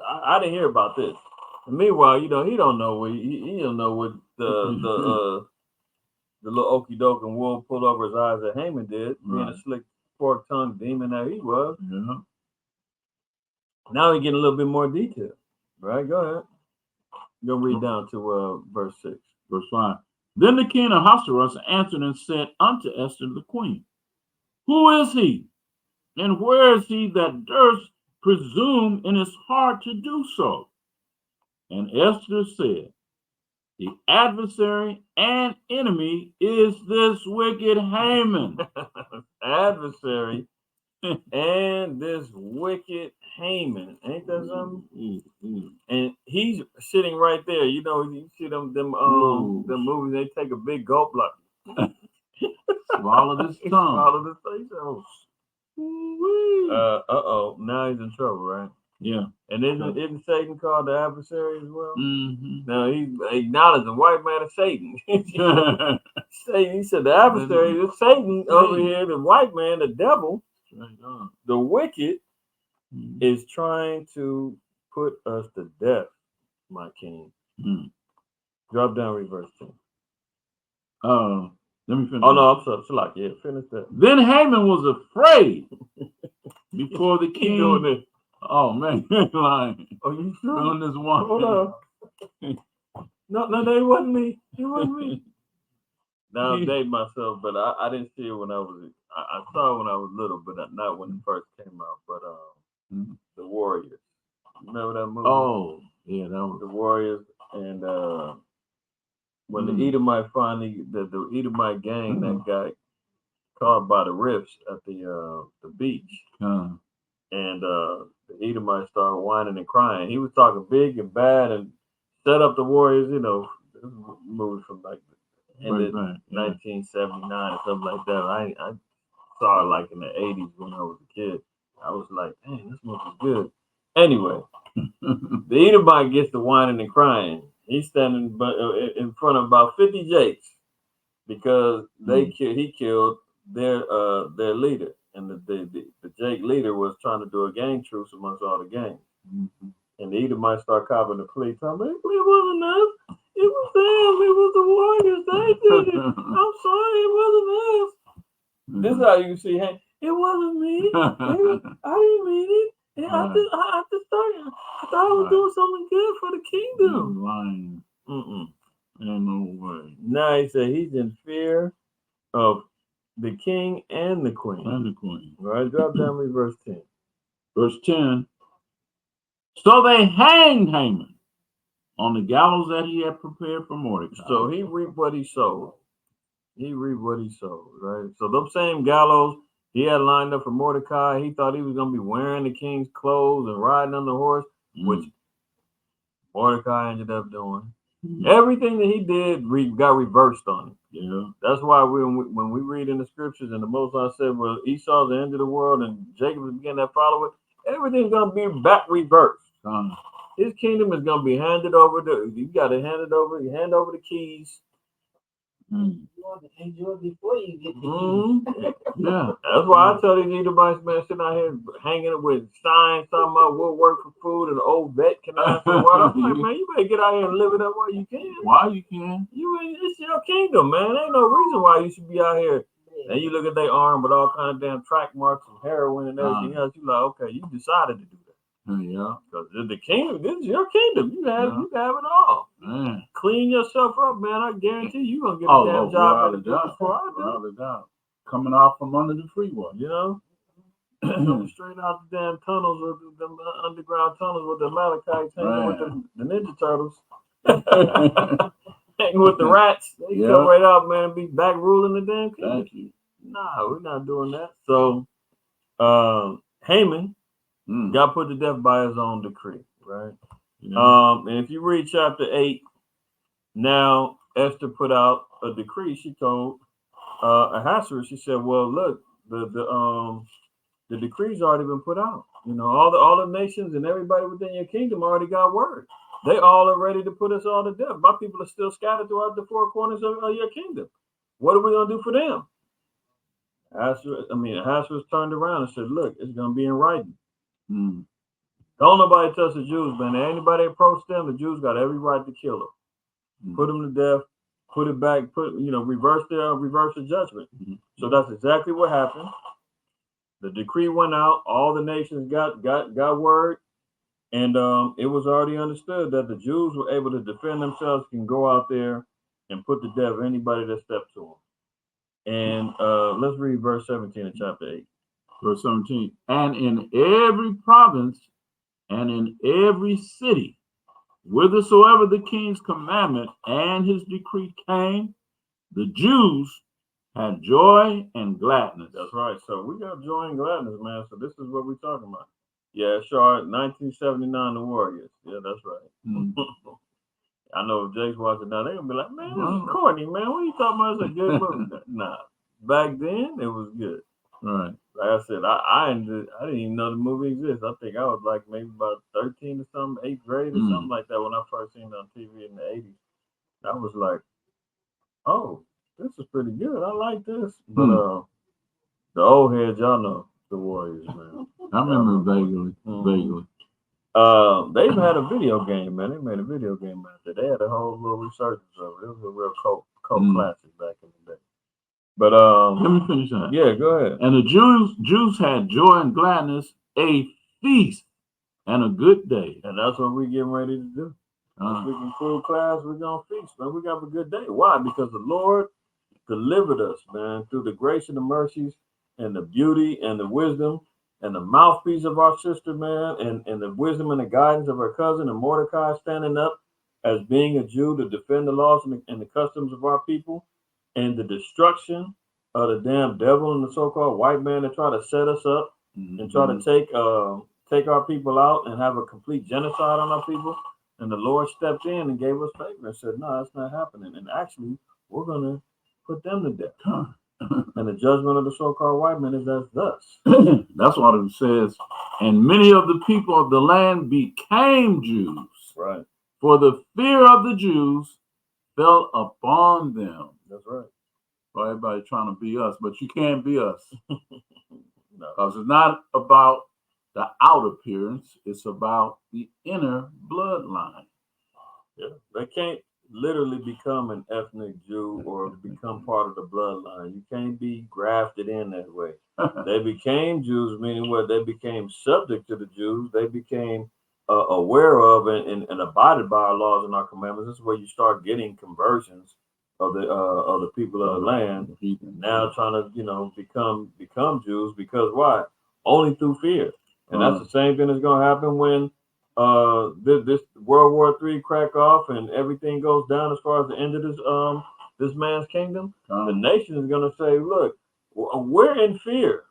I didn't hear about this. And meanwhile, he don't know what he don't know what the little okey doke and wool pulled over his eyes that Haman did, being a slick fork tongued demon that he was. Yeah. Now we get a little bit more detail. Right, go ahead. Go read down to verse 6. Verse 5. Then the king of Ahasuerus answered and said unto Esther the queen, "Who is he? And where is he that durst presume in his heart to do so?" And Esther said, "The adversary and enemy is this wicked Haman." Adversary and this wicked Haman. Ain't that something? And he's sitting right there. You see them movies, they take a big gulp like swallow this tongue. Swallow this face. Now he's in trouble, right? Yeah. And isn't Satan called the adversary as well? Now he's acknowledging white man is Satan. Satan, he said the adversary is Satan over here, the white man, the devil. The wicked is trying to put us to death, my king. Drop down, read verse 10. Let me finish. Oh no, I'm sorry. It's like, yeah, finish that. Then Haman was afraid before the king. Doing it. Oh man, lying. Oh, you sure? On this one. Hold on. No, that wasn't me. It wasn't me. Now I'm dating myself, but I didn't see it when I was. I saw it when I was little, but not when it first came out. But the Warriors. Remember that movie? Oh, yeah, that was the Warriors. And when the Edomite finally, the Edomite gang that got caught by the rifts at the beach, and the Edomite started whining and crying. He was talking big and bad and set up the Warriors. You know, this was a movie from like ended 1979 or something like that. I saw it like in the 80s when I was a kid. I was like, dang, this movie's good. Anyway, the Edomite gets to whining and crying. He's standing in front of about 50 Jakes because he killed their leader, and the Jake leader was trying to do a gang truce amongst all the gangs. And the Edomite start copping the plea, telling me, it wasn't us. It was them. It was the Warriors. They did it. I'm sorry, it wasn't us. This is how you see, hey, it wasn't me. I didn't mean it. I thought I was doing something good for the kingdom. Lying. Ain't no way. Now he said he's in fear of the king and the queen. Right, drop down with verse 10. Verse 10. So they hanged Haman on the gallows that he had prepared for Mordecai. So he reaped what he sowed. Right? So those same gallows he had lined up for Mordecai, he thought he was going to be wearing the king's clothes and riding on the horse, which Mordecai ended up doing. Everything that he did got reversed on him. Yeah. That's why when we read in the scriptures and the Most High said, well, Esau's the end of the world and Jacob is beginning to follow it, everything's going to be back reversed. His kingdom is going to be handed over you got to hand it over. You hand over the keys. You want to enjoy before you get the keys. Yeah, that's why I tell these Edomites, man, sitting out here hanging with signs talking about we'll work for food and the old vet can ask for water. I'm like, man, you better get out here and live it up while you can. It's your kingdom, man. Ain't no reason why you should be out here. And you look at their arm with all kind of damn track marks and heroin and everything else. You like, okay, you decided to do that. Yeah, because the kingdom, this is your kingdom. You have it all. Man. Clean yourself up, man. I guarantee you're gonna get a damn job at the job. Coming off from under the freeway, you know. Coming straight out the damn tunnels or the underground tunnels with the Amalekites hanging with the Ninja Turtles. Hanging with the rats. They come right out, man, and be back ruling the damn kingdom. Thank you. Nah, we're not doing that. So Haman got put to death by his own decree, right? And if you read chapter 8, now Esther put out a decree. She told Ahasuerus, she said, well, look, the decree's already been put out. You know, all the nations and everybody within your kingdom already got word. They all are ready to put us all to death. My people are still scattered throughout the four corners of your kingdom. What are we going to do for them? Ahasuerus turned around and said, look, it's going to be in writing. Don't nobody touch the Jews, man. Anybody approach them, the Jews got every right to kill them. Put them to death, put it back, reverse the judgment. So that's exactly what happened. The decree went out, all the nations got word, and it was already understood that the Jews were able to defend themselves, can go out there and put to death anybody that stepped to them. And let's read verse 17 of chapter 8. Verse 17. And in every province and in every city, whithersoever the king's commandment and his decree came, the Jews had joy and gladness. That's right. So we got joy and gladness, man. So this is what we're talking about. Yeah, sure. 1979, the Warriors. Yeah, that's right. I know if Jake's watching now, they're going to be like, man, this is corny, man. What are you talking about? It's a good movie. Nah. Back then, it was good. Right. Like I said, I didn't even know the movie exists. I think I was like maybe about 13 or something, 8th grade or something like that when I first seen it on TV in the 80s. I was like, oh, this is pretty good. I like this. But the old heads, y'all know, The Warriors, man. I remember vaguely. Vaguely. They've had a video game, man. They made a video game out there. They had a whole little resurgence of it. It was a real cult classic back in the day. But let me finish that. Yeah, go ahead. And the Jews had joy and gladness, a feast and a good day. And that's what we're getting ready to do. If we conclude class, we're gonna feast, man. We got a good day. Why? Because the Lord delivered us, man, through the grace and the mercies and the beauty and the wisdom and the mouthpiece of our sister, man, and the wisdom and the guidance of her cousin and Mordecai standing up as being a Jew to defend the laws and the customs of our people, and the destruction of the damn devil and the so-called white man that try to set us up and try to take our people out and have a complete genocide on our people. And the Lord stepped in and gave us favor and said, no, that's not happening. And actually, we're going to put them to death. And the judgment of the so-called white man is as thus. That's what it says. And many of the people of the land became Jews. Right. For the fear of the Jews fell upon them. That's right. So everybody trying to be us, but you can't be us. No. Because it's not about the out appearance, it's about the inner bloodline. Yeah. They can't literally become an ethnic Jew or become part of the bloodline. You can't be grafted in that way. They became Jews, meaning what? They became subject to the Jews. They became aware of and abided by our laws and our commandments. This is where you start getting conversions of the people of the land. Now trying to become Jews, because why? Only through fear. And that's the same thing that's going to happen when this World War III crack off and everything goes down as far as the end of this man's kingdom. The nation is going to say, look, we're in fear.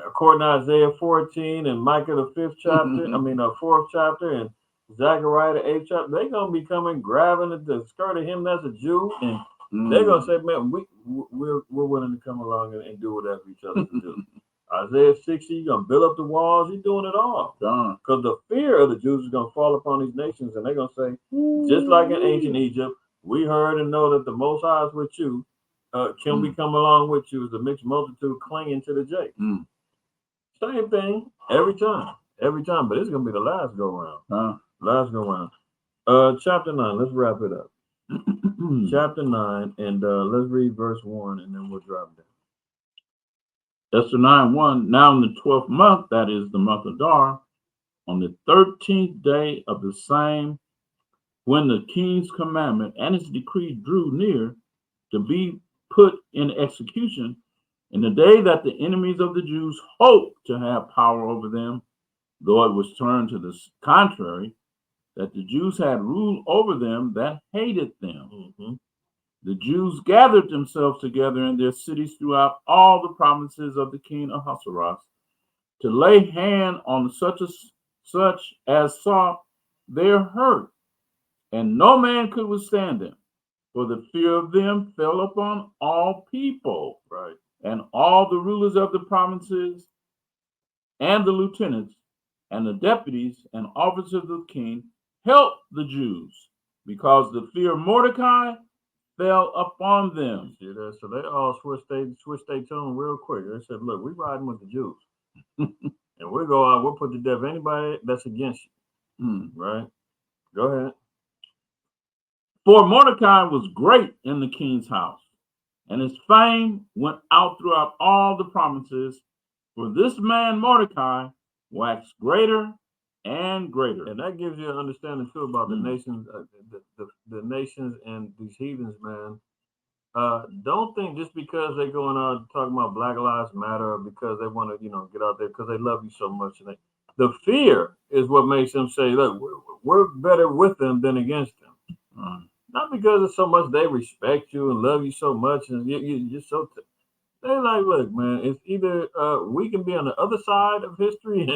According to Isaiah 14 and Micah the 5th chapter, 4th chapter, and Zechariah the 8th chapter, they're going to be coming grabbing at the skirt of him that's a Jew, and they're going to say, man, we're willing to come along and do whatever each other can do. Isaiah 60, you're going to build up the walls. You're doing it all. Because the fear of the Jews is going to fall upon these nations, and they're going to say, just like in ancient Egypt, we heard and know that the Most High is with you. Can we come along with you as a mixed multitude clinging to the J? Same thing every time. But it's going to be the last go-round. Last go-round. Chapter 9, let's wrap it up. Chapter 9, and let's read verse 1, and then we'll drop down. Esther 9:1. Now in the 12th month, that is the month of Adar, on the 13th day of the same, when the king's commandment and his decree drew near to be put in execution, in the day that the enemies of the Jews hoped to have power over them, though it was turned to the contrary, that the Jews had ruled over them that hated them. The Jews gathered themselves together in their cities throughout all the provinces of the king of Ahasuerus to lay hand on such as saw their hurt, and no man could withstand them, for the fear of them fell upon all people. Right. And all the rulers of the provinces and the lieutenants and the deputies and officers of the king helped the Jews, because the fear of Mordecai fell upon them. See that? So they all switched their tone real quick. They said, look, we're riding with the Jews. And we'll go out, we'll put to death anybody that's against you. Right? Go ahead. For Mordecai was great in the king's house, and his fame went out throughout all the provinces. For this man Mordecai waxed greater and greater. And that gives you an understanding too about the nations, the nations and these heathens, man. Don't think just because they're going out talking about Black Lives Matter or because they want to, get out there because they love you so much. And the fear is what makes them say, look, we're better with them than against them. Not because of so much they respect you and love you so much, and you're so. They're like, look, man, it's either we can be on the other side of history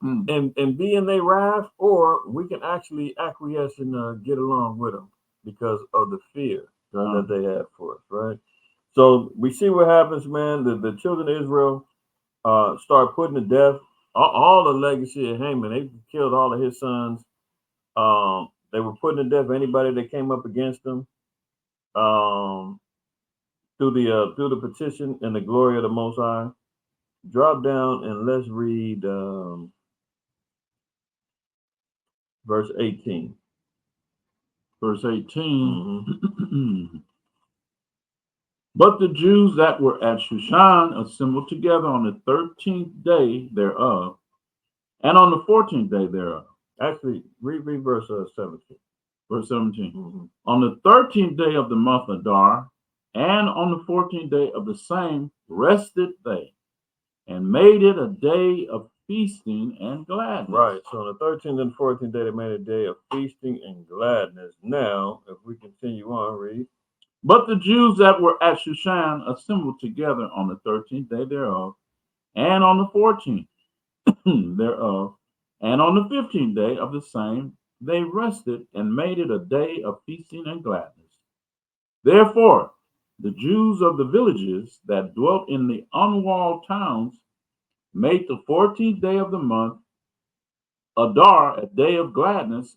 and be in their wrath, or we can actually acquiesce and get along with them because of the fear that they have for us, right? So we see what happens, man. The children of Israel start putting to death all the legacy of Haman. They killed all of his sons. They were putting to death anybody that came up against them. Through the petition and the glory of the Most High. Drop down and let's read verse 18. Verse 18. Mm-hmm. But the Jews that were at Shushan assembled together on the 13th day thereof, and on the 14th day thereof. Actually, read verse 17. Verse 17. Mm-hmm. On the 13th day of the month Adar, and on the 14th day of the same, rested they, and made it a day of feasting and gladness. Right. So on the 13th and 14th day, they made a day of feasting and gladness. Now, if we continue on, read. But the Jews that were at Shushan assembled together on the 13th day thereof, and on the 14th thereof, and on the 15th day of the same, they rested and made it a day of feasting and gladness. Therefore, the Jews of the villages that dwelt in the unwalled towns made the 14th day of the month Adar a day of gladness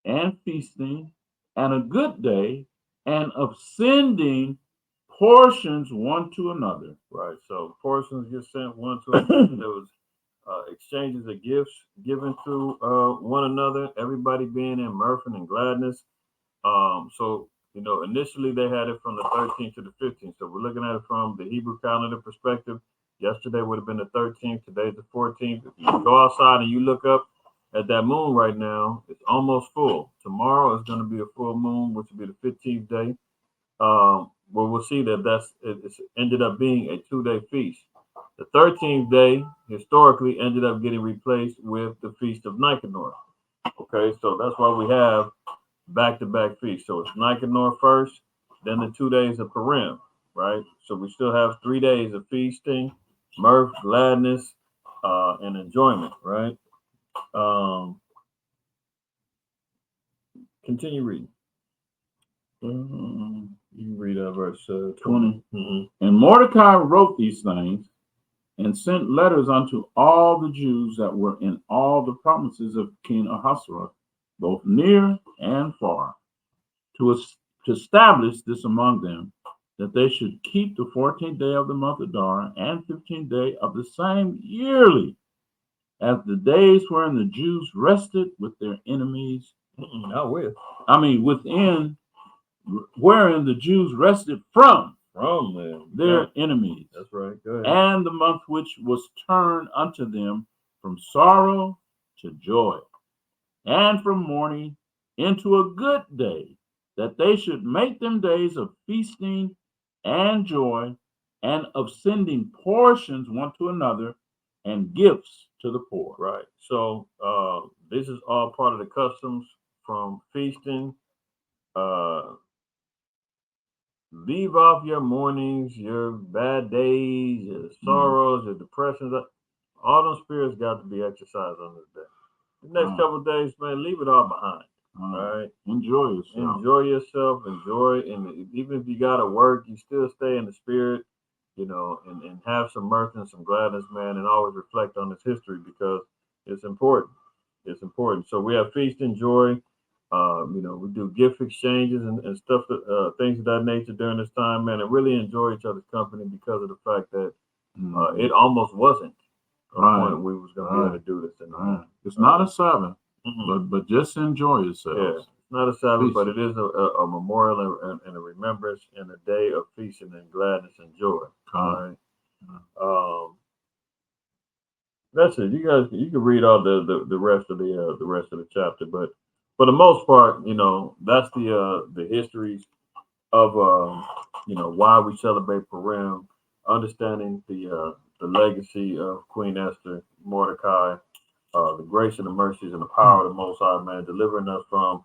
and feasting, and a good day, and of sending portions one to another. Right. So portions get sent one to another. There was exchanges of gifts given to one another. Everybody being in mirth and gladness. So initially they had it from the 13th to the 15th. So we're looking at it from the Hebrew calendar perspective. Yesterday would have been the 13th. Today's the 14th. If you go outside and you look up at that moon right now, it's almost full. Tomorrow is going to be a full moon, which will be the 15th day. Well, we'll see that it's ended up being a 2-day feast. The 13th day historically ended up getting replaced with the Feast of Nicanor. Okay, so that's why we have back-to-back feasts. So it's Nicanor first, then the 2 days of Purim, right? So we still have 3 days of feasting, mirth, gladness, and enjoyment, right? Continue reading. You can read verse 20. Mm-hmm. And Mordecai wrote these things and sent letters unto all the Jews that were in all the provinces of King Ahasuerus, both near and far, to establish this among them, that they should keep the 14th day of the month Adar and 15th day of the same yearly, as the days wherein the Jews rested with their enemies. Not with. Within wherein the Jews rested from them. their enemies. That's right. Go ahead. And the month which was turned unto them from sorrow to joy, and from mourning into a good day, that they should make them days of feasting and joy, and of sending portions one to another, and gifts to the poor. Right. So this is all part of the customs from feasting. Leave off your mournings, your bad days, your sorrows, your depressions. All those spirits got to be exercised on this day. The next couple of days, man, leave it all behind. All right. Enjoy yourself. Enjoy yourself. Enjoy, and even if you got to work, you still stay in the spirit, and have some mirth and some gladness, man, and always reflect on this history because it's important. It's important. So we have feast and joy. We do gift exchanges and stuff, things of that nature during this time, man, and really enjoy each other's company because of the fact that it almost wasn't a point we was going to be able to do this anymore. It's not a Sabbath, but just enjoy yourselves. Yeah, it's not a Sabbath, but it is a memorial and a remembrance and a day of feasting and gladness and joy. All right. That's it. You can read all the rest of the chapter, but for the most part, that's the histories of why we celebrate Purim, understanding the legacy of Queen Esther, Mordecai, the grace and the mercies and the power of the Most High, man, delivering us from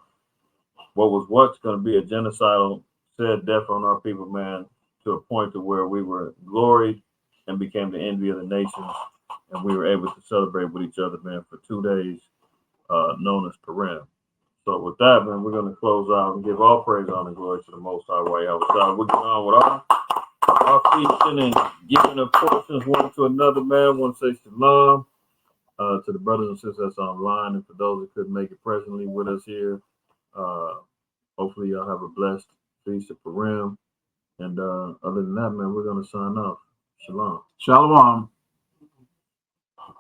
what's going to be a genocidal said death on our people, man, to a point to where we were gloried and became the envy of the nations, and we were able to celebrate with each other, man, for 2 days, known as Purim. So with that, man, we're going to close out and give all praise, honor, and glory to the Most High. We're going on with our feasting and giving of portions one to another, man. I want to say shalom to the brothers and sisters that's online, and for those that couldn't make it presently with us here. Hopefully y'all have a blessed feast of Purim. And other than that, man, we're going to sign off. Shalom. Shalom.